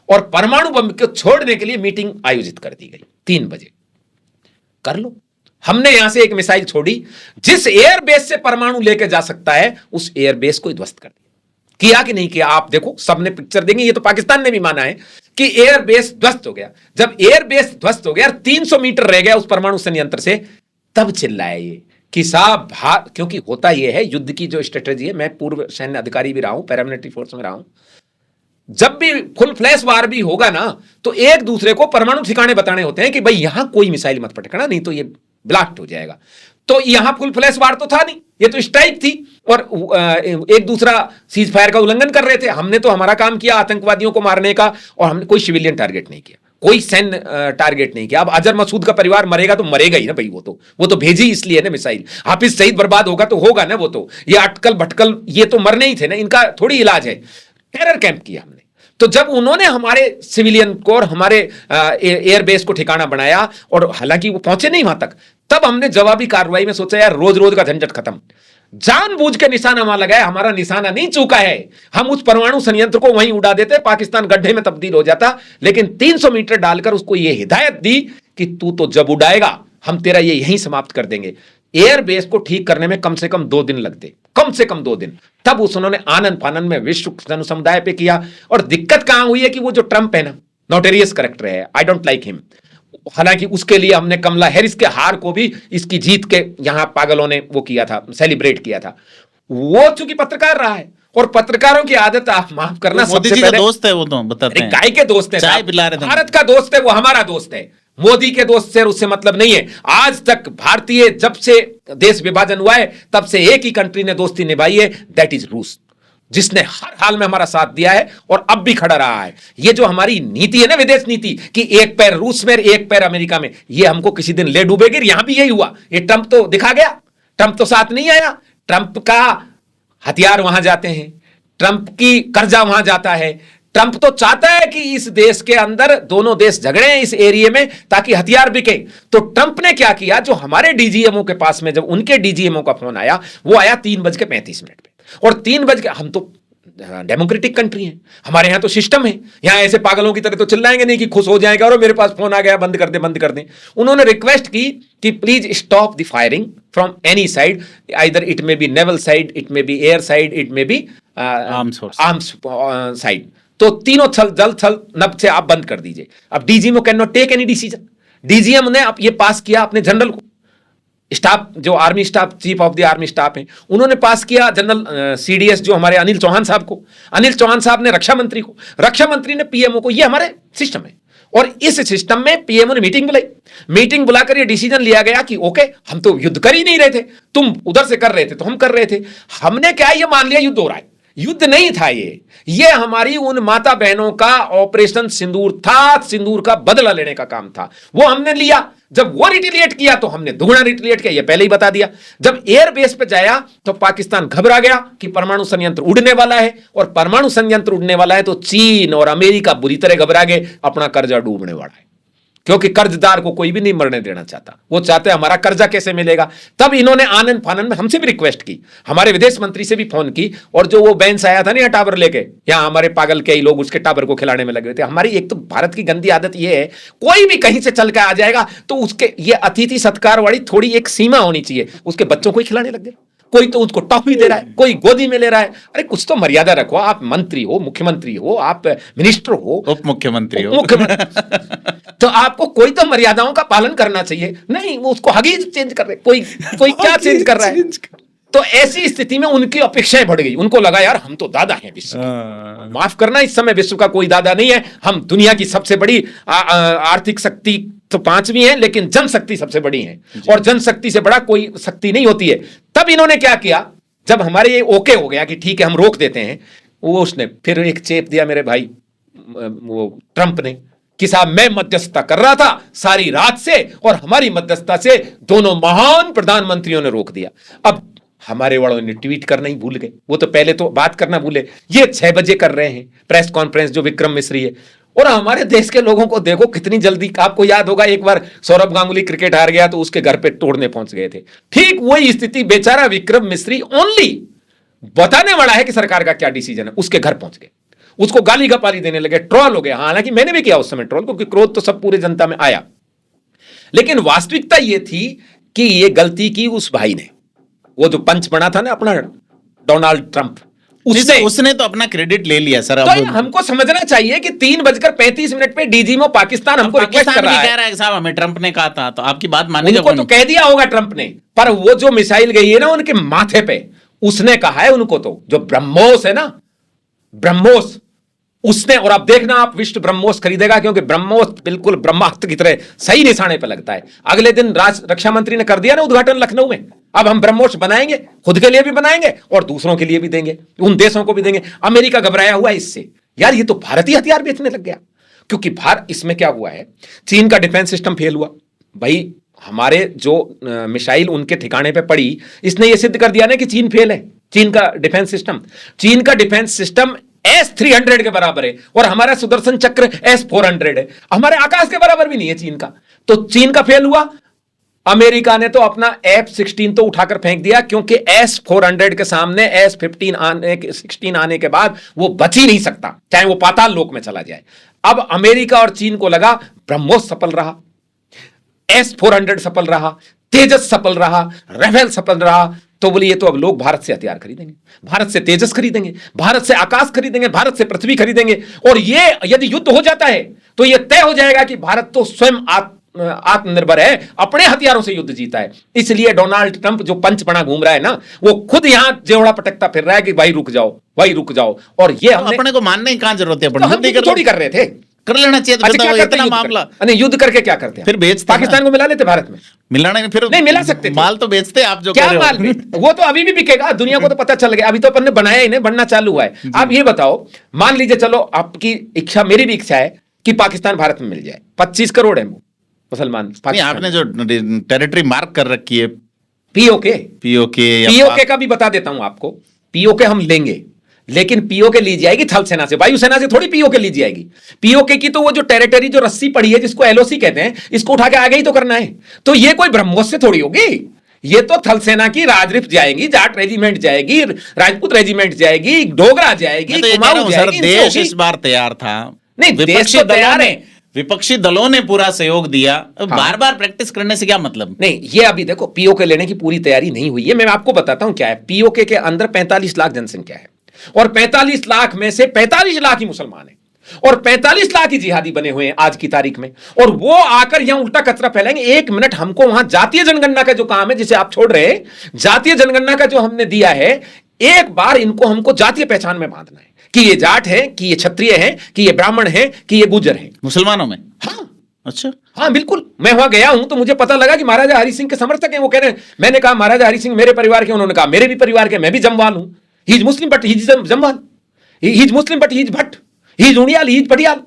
और परमाणु बम को छोड़ने के लिए मीटिंग आयोजित कर दी गई 3 बजे। कर लो। हमने यहां से एक मिसाइल छोड़ी, जिस एयरबेस से परमाणु लेके जा सकता है उस एयरबेस को ध्वस्त कर दिया। किया कि नहीं किया आप देखो, सबने पिक्चर देंगे, ये तो पाकिस्तान ने भी माना है कि एयरबेस ध्वस्त हो गया। जब एयरबेस ध्वस्त हो गया, 300 मीटर रह गया उस परमाणु संयंत्र से, तब चिल्लाए ये कि साहब, क्योंकि होता यह है युद्ध की जो स्ट्रेटेजी है, मैं पूर्व सैन्य अधिकारी भी रहा हूं, पैरामिलिट्री फोर्स में रहा हूं, जब भी फुल फ्लैश वार भी होगा ना, तो एक दूसरे को परमाणु ठिकाने बताने होते हैं कि भाई यहां कोई मिसाइल मत पटकना, नहीं तो ये ब्लास्ट हो जाएगा। तो यहां फुल फ्लैश वार तो था नहीं, ये तो स्ट्राइक थी, और एक दूसरा सीज फायर का उल्लंघन कर रहे थे। हमने तो हमारा काम किया आतंकवादियों को मारने का, और हमने कोई सिविलियन टारगेट नहीं किया, कोई सैन्य टारगेट नहीं किया। अब अजहर मसूद का परिवार मरेगा तो मरेगा ही ना भाई, वो तो भेजी इसलिए ना मिसाइल। हाफिज सईद बर्बाद होगा तो होगा ना, वो तो ये अटकल भटकल ये तो मरने ही थे ना, इनका थोड़ी इलाज है। टेरर कैंप किया हमने। तो जब उन्होंने हमारे सिविलियन को और हमारे एयरबेस को ठिकाना बनाया, और हालांकि वो पहुंचे नहीं वहां तक, तब हमने जवाबी कार्रवाई में सोचा यार रोज रोज का झंझट खत्म, जानबूझ के निशाना वहां लगाया। हमारा निशाना नहीं चूका है, हम उस परमाणु संयंत्र को वहीं उड़ा देते, पाकिस्तान गड्ढे में तब्दील हो जाता। लेकिन 300 मीटर डालकर उसको यह हिदायत दी कि तू तो जब उड़ाएगा हम तेरा ये यहीं समाप्त कर देंगे। एयरबेस को ठीक करने में कम से कम 2 दिन लगते, कम से कम 2 दिन। तब उन्होंने आनन फानन में विश्व जन समुदाय पे किया। और दिक्कत कहां हुई है कि वो जो ट्रंप है ना, नोटेरियस कैरेक्टर है, आई डोंट लाइक हिम। हालांकि उसके लिए हमने कमला हैरिस के हार को भी इसकी जीत के यहां पागलों ने वो किया था, सेलिब्रेट किया था। वो चूंकि पत्रकार रहा है, और पत्रकारों की आदत, आप माफ करना, मोदी जी का दोस्त है वो, तो बताते हैं काय के दोस्त है, चाय पिला रहे थे। भारत का दोस्त है वो, हमारा दोस्त है। मोदी के दोस्त से उससे मतलब नहीं है। आज तक भारतीय, जब से देश विभाजन हुआ है तब से एक ही कंट्री ने दोस्ती निभाई है, दैट इज रूस, जिसने हर हाल में हमारा साथ दिया है और अब भी खड़ा रहा है। ये जो हमारी नीति है ना, विदेश नीति, कि एक पैर रूस में एक पैर अमेरिका में, ये हमको किसी दिन ले डूबेगी। यहां भी यही हुआ। ये ट्रंप तो दिखा गया, ट्रंप तो साथ नहीं आया। ट्रंप का हथियार वहां जाते हैं, ट्रंप की कर्जा वहां जाता है। ट्रंप तो चाहता है कि इस देश के अंदर दोनों देश झगड़े इस एरिया में, ताकि हथियार बिके। तो ट्रंप ने क्या किया, जो हमारे डीजीएमओ के पास में, जब उनके डीजीएमओ का फोन आया, वो आया 3:35 पे, और 3 बजे, हम तो डेमोक्रेटिक कंट्री है, हमारे यहां तो सिस्टम है। यहां ऐसे पागलों की तरह तो चिल्लाएंगे नहीं कि खुश हो जाएगा और मेरे पास फोन आ गया, बंद कर दे बंद कर दे। उन्होंने रिक्वेस्ट की कि please stop the firing from any side, either it may be naval side, it may be air side, it may be arms side. तो तीनों जल थल नभ से आप बंद कर दीजिए। अब DGMO can not take any decision. DGM ने अब ये पास किया अपने जनरल को, स्टाफ जो army staff, chief of the army staff है, उन्होंने पास किया जनरल सीडीएस जो हमारे अनिल चौहान साहब को, अनिल चौहान साहब ने रक्षा मंत्री को, रक्षा मंत्री ने पीएमओ को। ये हमारे सिस्टम है। और इस सिस्टम में पीएमओ ने मीटिंग बुलाई, मीटिंग बुलाकर ये डिसीजन लिया गया कि ओके, हम तो युद्ध कर ही नहीं रहे थे, तुम उधर से कर रहे थे तो हम कर रहे थे। हमने क्या ये मान लिया युद्ध हो रहा है, युद्ध नहीं था ये हमारी उन माता बहनों का ऑपरेशन सिंदूर था, सिंदूर का बदला लेने का काम था, वो हमने लिया। जब वो रिटेलिएट किया तो हमने दुगना रिटेलिएट किया, ये पहले ही बता दिया। जब एयर बेस पे जाया तो पाकिस्तान घबरा गया कि परमाणु संयंत्र उड़ने वाला है, और परमाणु संयंत्र उड़ने वाला है तो चीन और अमेरिका बुरी तरह घबरा गए, अपना कर्जा डूबने वाला है। क्योंकि कर्जदार को कोई भी नहीं मरने देना चाहता, वो चाहते हमारा कर्जा कैसे मिलेगा। तब इन्होंने आनंद फानन में हमसे भी रिक्वेस्ट की, हमारे विदेश मंत्री से भी फोन की, और जो वो बेंस आया था ना टावर लेके, यहाँ हमारे पागल के लोग उसके टावर को खिलाने में लगे थे। हमारी एक तो भारत की गंदी आदत ये है, कोई भी कहीं से चल के आ जाएगा तो उसके ये अतिथि सत्कार वाली थोड़ी एक सीमा होनी चाहिए, उसके बच्चों को ही खिलाने लग गए। कोई तो उसको टॉफी दे रहा है, कोई गोदी में ले रहा है। अरे कुछ तो मर्यादा रखो, आप मंत्री हो, मुख्यमंत्री हो, आप मिनिस्टर हो, उप मुख्यमंत्री हो, तो आपको कोई तो मर्यादाओं का पालन करना चाहिए। नहीं, वो उसको हगीज चेंज कर रहे, कोई क्या चेंज कर रहा है। तो ऐसी स्थिति में उनकी अपेक्षाएं बढ़ गई, उनको लगा यार हम तो दादा हैं विश्व के। माफ करना, इस समय विश्व का कोई दादा नहीं है, हम दुनिया की सबसे बड़ी आर्थिक शक्ति तो 5वीं है, लेकिन जनशक्ति सबसे बड़ी है, और जनशक्ति से बड़ा कोई शक्ति नहीं होती है। तब इन्होंने क्या किया, जब हमारे ये ओके हो गया कि ठीक है हम रोक देते हैं, वो उसने फिर एक चेप दिया मेरे भाई वो ट्रंप ने कि साहब मैं मध्यस्थता कर रहा था सारी रात से, और हमारी मध्यस्थता से दोनों महान प्रधानमंत्रियों ने रोक दिया। अब हमारे वालों ने ट्वीट करना ही भूल गए, वो तो पहले तो बात करना भूले, ये 6 बजे कर रहे हैं प्रेस कॉन्फ्रेंस जो विक्रम मिश्री है। और हमारे देश के लोगों को देखो कितनी जल्दी, आपको याद होगा एक बार सौरभ गांगुली क्रिकेट हार गया तो उसके घर पे तोड़ने पहुंच गए थे। ठीक वही स्थिति, बेचारा विक्रम मिश्री ओनली बताने वाला है कि सरकार का क्या डिसीजन है, उसके घर पहुंच गए, उसको गाली गपाली देने लगे, ट्रोल हो गए। हालांकि मैंने भी किया उस समय ट्रोल, क्योंकि क्रोध तो सब पूरे जनता में आया, लेकिन वास्तविकता यह थी कि यह गलती की उस भाई ने, वो जो पंच बना था ना अपना डोनाल्ड ट्रंप, उसने तो अपना क्रेडिट ले लिया सर। तो हमको समझना चाहिए कि 3:35 पे डीजीएमओ पाकिस्तान हमको रिक्वेस्ट कर रहा है, साहब हमें ट्रंप ने कहा था, तो आपकी बात माननी उनको तो कह दिया होगा ट्रंप ने, पर वो जो मिसाइल गई है ना उनके माथे पे, उसने कहा है उनको, तो जो ब्रह्मोस है ना, ब्रह्मोस उसने, और अब देखना आप विश्व ब्रह्मोस खरीदेगा, क्योंकि ब्रह्मोस बिल्कुल ब्रह्मास्त्र की तरह सही निशाने पे लगता है। अगले दिन रक्षा मंत्री ने कर दिया ना उद्घाटन लखनऊ में, अब हम ब्रह्मोस बनाएंगे, खुद के लिए भी बनाएंगे और दूसरों के लिए भी देंगे, उन देशों को भी देंगे। अमेरिका घबराया हुआ है इससे, यार ये तो भारतीय हथियार बेचने लग गया, क्योंकि भारत, इसमें क्या हुआ है, चीन का डिफेंस सिस्टम फेल हुआ भाई, हमारे जो मिसाइल उनके ठिकाने पे पड़ी, इसने ये सिद्ध कर दिया ना कि चीन फेल है। चीन का डिफेंस सिस्टम S-300 के बराबर है, और हमारा सुदर्शन चक्र S-400 है, हमारे आकाश के बराबर भी नहीं है चीन का। तो चीन का फेल हुआ, अमेरिका ने तो अपना F-16 तो उठाकर फेंक दिया, क्योंकि S-400 के सामने S-16 आने के बाद वो बच ही नहीं सकता, चाहे वो पाताल लोक में चला जाए। अब अमेरिका और चीन को लगा ब्रह्मोस सफल रहा, S-400 सफल रहा, तेजस सफल रहा, राफेल सफल रहा, तो बोलिए तो अब लोग भारत से हथियार खरीदेंगे, भारत से तेजस खरीदेंगे, भारत से आकाश खरीदेंगे, भारत से पृथ्वी खरीदेंगे। और ये यदि युद्ध हो जाता है तो यह तय हो जाएगा कि भारत तो स्वयं आत्मनिर्भर है, अपने हथियारों से युद्ध जीता है। इसलिए डोनाल्ड ट्रंप जो पंच बना घूम रहा है ना, वो खुद यहां जेवड़ा पटकता फिर रहा है कि भाई रुक जाओ, भाई रुक जाओ। और ये अपने को मानने की कहां जरूरत है, तो हम थोड़ी कर रहे थे, कर लेना चाहिए। अच्छा, क्या करते हैं मामला, नहीं युद्ध करके क्या करते हैं, फिर बेचते, पाकिस्तान को मिला लेते भारत में, मिलाना नहीं, फिर नहीं मिला सकते, माल तो बेचते आप जो क्या माल वो तो अभी भी बिकेगा, दुनिया को तो पता चल गया, अभी तो अपन ने बनाया ही नहीं, बनना चालू हुआ है। आप ये बताओ, मान लीजिए चलो आपकी इच्छा, मेरी भी इच्छा है कि पाकिस्तान भारत में मिल जाए, 25 करोड़ है मुसलमान, आपने जो टेरिटरी मार्क कर रखी है, पीओके का भी बता देता हूं आपको। पीओके हम लेंगे, लेकिन पीओके ली जाएगी थल सेना से, वायुसेना से थोड़ी पीओके ली जाएगी। पीओके की तो वो जो टेरिटरी जो रस्सी पड़ी है, जिसको एलओसी कहते हैं, इसको उठा के आगे ही तो करना है। तो ये कोई ब्रह्मोस से थोड़ी होगी, ये तो थल सेना की राजरिफ जाएगी, जाट रेजिमेंट जाएगी, राजपूत रेजिमेंट जाएगी, डोगरा जाएगी, कुमाऊं जाएगी। देश इस बार तैयार था, नहीं देश तो तैयार है, विपक्षी दलों ने पूरा सहयोग दिया, बार बार प्रैक्टिस करने से क्या मतलब। नहीं, ये अभी देखो पीओके लेने की पूरी तैयारी नहीं हुई है। मैं आपको बताता हूं क्या है। पीओके के अंदर 45 लाख जनसंख्या है, और 45 लाख में से 45 लाख ही मुसलमान हैं, और 45 लाख ही जिहादी बने हुए हैं आज की तारीख में। और वो आकर यहां उल्टा कचरा फैलाएंगे। एक मिनट, हमको वहां जातीय जनगणना का जो काम है, जिसे आप छोड़ रहे हैं, जातीय जनगणना का जो हमने दिया है, एक बार इनको हमको जातीय पहचान में बांधना है कि ये जाट है, कि ये क्षत्रिय है, कि ये ब्राह्मण है, कि ये गुजर है, मुसलमानों में। हाँ अच्छा, हाँ बिल्कुल। मैं वहां गया हूं तो मुझे पता लगा कि महाराजा हरि सिंह के समर्थक हैं। वो कह रहे हैं, मैंने कहा महाराजा हरि सिंह मेरे परिवार के, उन्होंने कहा मेरे भी परिवार के, मैं भी जमवाल हूं। He is Muslim but he is Jamwal, he is Muslim but he is Bhatt, he is Udiyal, he is Patiyal,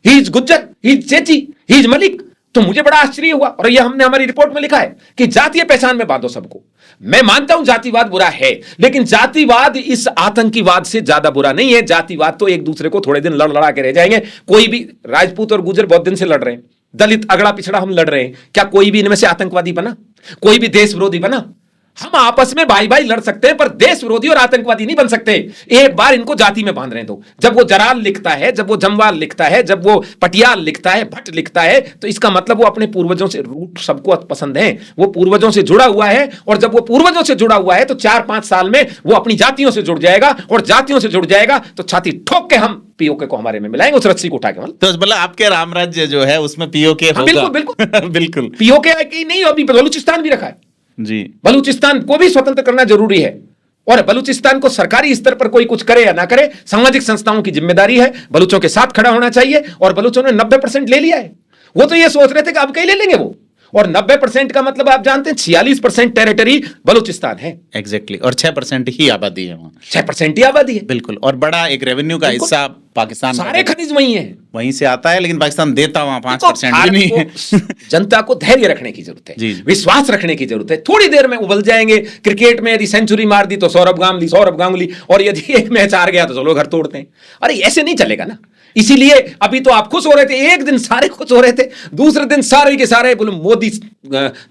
he is Gujjar, he is Chechi, he is Malik. तो मुझे बड़ा आश्चर्य हुआ, और यह हमने हमारी रिपोर्ट में लिखा है कि जातीय पहचान में बांधो सबको। मैं मानता हूं जातिवाद बुरा है, लेकिन जातिवाद इस आतंकीवाद से ज्यादा बुरा नहीं है। जातिवाद तो एक दूसरे को थोड़े दिन लड़ा के रह जाएंगे। कोई भी राजपूत और गुजर बहुत दिन से लड़ रहे हैं, दलित अगड़ा पिछड़ा हम लड़ रहे हैं, क्या कोई भी इनमें से आतंकवादी बना, कोई भी देश विरोधी बना? हम आपस में भाई भाई लड़ सकते हैं पर देश विरोधी और आतंकवादी नहीं बन सकते। एक बार इनको जाति में बांध रहे हैं तो जब वो जराल लिखता है, जब वो जमवाल लिखता है, जब वो पटियाल लिखता है, भट्ट लिखता है, तो इसका मतलब वो अपने पूर्वजों से, रूट सबको पसंद है, वो पूर्वजों से जुड़ा हुआ है। और जब वो पूर्वजों से जुड़ा हुआ है तो 4-5 साल में वो अपनी जातियों से जुड़ जाएगा, और जातियों से जुड़ जाएगा तो छाती ठोक के हम पीओके को हमारे में मिलाएंगे, उस रस्सी को उठा के। तो मतलब आपके राम राज्य जो है उसमें पीओके होगा? बिल्कुल बिल्कुल बिल्कुल। पीओके की नहीं, अभी बलूचिस्तान भी रखा है जी। बलूचिस्तान को भी स्वतंत्र करना जरूरी है, और बलूचिस्तान को सरकारी स्तर पर कोई कुछ करे या ना करे, सामाजिक संस्थाओं की जिम्मेदारी है, बलूचों के साथ खड़ा होना चाहिए। और बलूचों ने 90% ले लिया है। वो तो ये सोच रहे थे कि अब कहीं ले लेंगे वो, और 90% का मतलब आप जानते हैं 46% टेरिटरी बलूचिस्तान है। एग्जैक्टली। और 6% ही आबादी है वहाँ। 6% ही आबादी है। बिल्कुल। और बड़ा एक रेवेन्यू का हिस्सा पाकिस्तान, सारे खनिज वही है, वहीं से आता है, लेकिन पाकिस्तान देता वहां 5% भी नहीं है। जनता को धैर्य रखने की जरूरत है, जी। विश्वास रखने की जरूरत है। थोड़ी देर में उबल जाएंगे। क्रिकेट में यदि सेंचुरी मार दी तो सौरभ गांगुली, और यदि एक मैच हार गया तो चलो घर तोड़ते हैं। अरे ऐसे नहीं चलेगा ना। इसीलिए अभी तो आप खुश हो रहे थे, एक दिन सारे खुश हो रहे थे, दूसरे दिन सारे के सारे बोले मोदी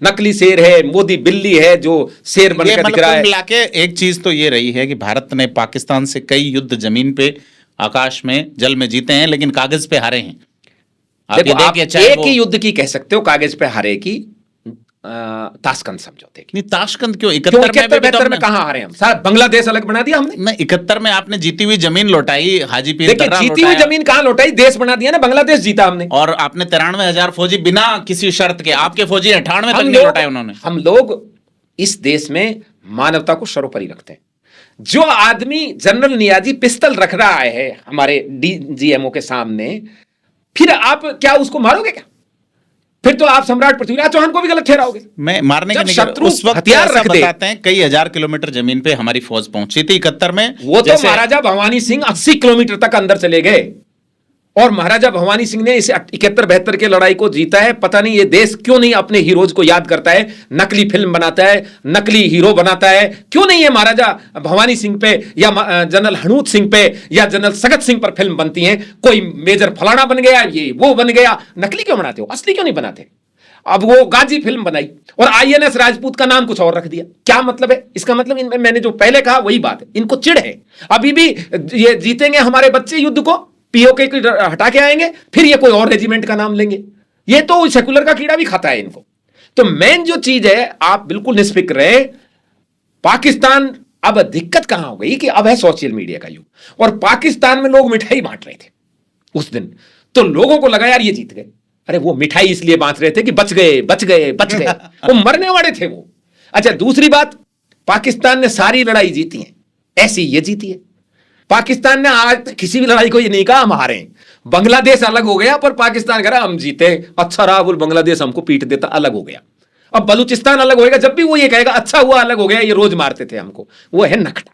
नकली शेर है, मोदी बिल्ली है जो शेर बनकर दिख रहा है। मिलाके एक चीज तो ये रही है कि भारत ने पाकिस्तान से कई युद्ध जमीन पे, आकाश में, जल में जीते हैं, लेकिन कागज पे हारे हैं। देखो, आप एक ही युद्ध की कह सकते हो कागज पे हारे की, ताशकंद समझौते की। नहीं, ताशकंद क्यों? 71 में कहां हारे हम? सारा बांग्लादेश अलग बना दिया हमने। नहीं, 71 में आपने जीती हुई जमीन लौटाई, हाजी पीर देखिए, जीती हुई जमीन कहां लौटाई? देश बना दिया ना, बांग्लादेश जीता हमने। और आपने 93,000 फौजी बिना किसी शर्त के, आपके फौजी 98 तक नहीं लौटाए उन्होंने। हम लोग इस देश में मानवता को सर्वोपरि रखते हैं। जो आदमी जनरल नियाजी पिस्टल रख रहा है हमारे डीजीएमओ के सामने, फिर आप क्या उसको मारोगे क्या? फिर तो आप सम्राट पृथ्वीराज चौहान को भी गलत ठहराओगे। मैं मारने के शत्रु उस वक्त हथियार रख दे, बताते हैं कई हजार किलोमीटर जमीन पे हमारी फौज पहुंची थी 71 में। वो तो महाराजा भवानी सिंह 80 किलोमीटर तक अंदर चले गए, और महाराजा भवानी सिंह ने इस 71-72 के लड़ाई को जीता है। पता नहीं ये देश क्यों नहीं अपने हीरोज को याद करता है, नकली फिल्म बनाता है, नकली हीरो बनाता है। क्यों नहीं है महाराजा भवानी सिंह पे या जनरल हनूत सिंह पे या जनरल सगत सिंह पर फिल्म बनती है? कोई मेजर फलाना बन गया, ये वो बन गया। नकली क्यों बनाते हो? असली क्यों नहीं बनाते? अब वो गाजी फिल्म बनाई और आईएनएस राजपूत का नाम कुछ और रख दिया। क्या मतलब है इसका? मतलब मैंने जो पहले कहा वही बात है, इनको चिढ़ है। अभी भी ये जीतेंगे हमारे बच्चे युद्ध को, पीओके को हटा के आएंगे, फिर ये कोई और रेजिमेंट का नाम लेंगे। ये तो सेकुलर का कीड़ा भी खाता है इनको। तो मेन जो चीज है, आप बिल्कुल निष्फिक्र रहे। पाकिस्तान, अब दिक्कत कहां हो गई कि अब है सोशल मीडिया का युग, और पाकिस्तान में लोग मिठाई बांट रहे थे उस दिन, तो लोगों को लगा यार ये जीत गए। अरे वो मिठाई इसलिए बांट रहे थे कि बच गए बच गए बच गए, वो मरने वाले थे वो। अच्छा, दूसरी बात, पाकिस्तान ने सारी लड़ाई जीती है, ऐसी ये जीती है। पाकिस्तान ने आज किसी भी लड़ाई को ये नहीं कहा हम हारे। बांग्लादेश अलग हो गया पर पाकिस्तान कह रहा हम जीते, अच्छा रहा, वो बांग्लादेश हमको पीट देता, अलग हो गया। अब बलूचिस्तान अलग होएगा, जब भी वो ये कहेगा अच्छा हुआ अलग हो गया, ये रोज मारते थे हमको। वो है नकटा,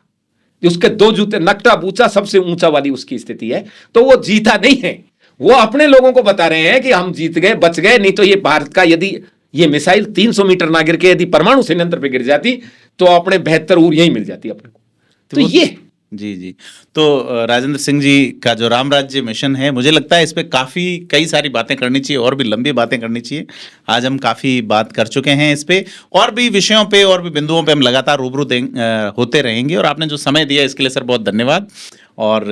उसके 2 जूते, नकटा बूचा सबसे ऊंचा वाली उसकी स्थिति है। तो वो जीता नहीं है, वो अपने लोगों को बता रहे हैं कि हम जीत गए, बच गए। नहीं तो ये भारत का, यदि ये मिसाइल 300 मीटर ना गिर के यदि परमाणु संयंत्र पे गिर जाती तो अपने 72 ऊर यही मिल जाती अपने को। तो ये जी जी। तो राजेंद्र सिंह जी का जो राम राज्य मिशन है, मुझे लगता है इस पे काफ़ी कई सारी बातें करनी चाहिए, और भी लंबी बातें करनी चाहिए। आज हम काफ़ी बात कर चुके हैं इस पे, और भी विषयों पे और भी बिंदुओं पे हम लगातार रूबरू होते रहेंगे। और आपने जो समय दिया इसके लिए सर बहुत धन्यवाद। और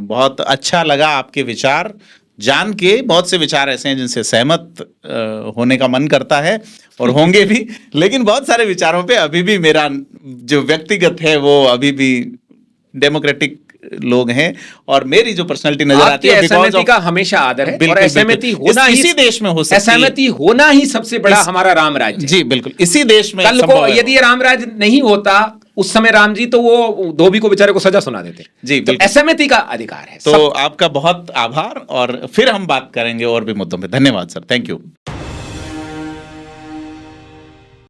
बहुत अच्छा लगा आपके विचार जान के। बहुत से विचार ऐसे हैं जिनसे सहमत होने का मन करता है और होंगे भी, लेकिन बहुत सारे विचारों पे अभी भी मेरा जो व्यक्तिगत है वो अभी भी डेमोक्रेटिक लोग हैं, और मेरी जो पर्सनालिटी नजर आती है, असहमति का हमेशा आदर है, और असहमति होना इसी देश में हो सकती है। असहमति होना ही सबसे बड़ा हमारा राम राज्य। जी बिल्कुल, इसी देश में कल को यदि ये राम राज्य नहीं होता उस समय राम जी, तो वो धोबी को बेचारे को सजा सुना देते। जी तो असहमति का अधिकार है। तो आपका बहुत आभार, और फिर हम बात करेंगे और भी मुद्दों पे। धन्यवाद सर, थैंक यू।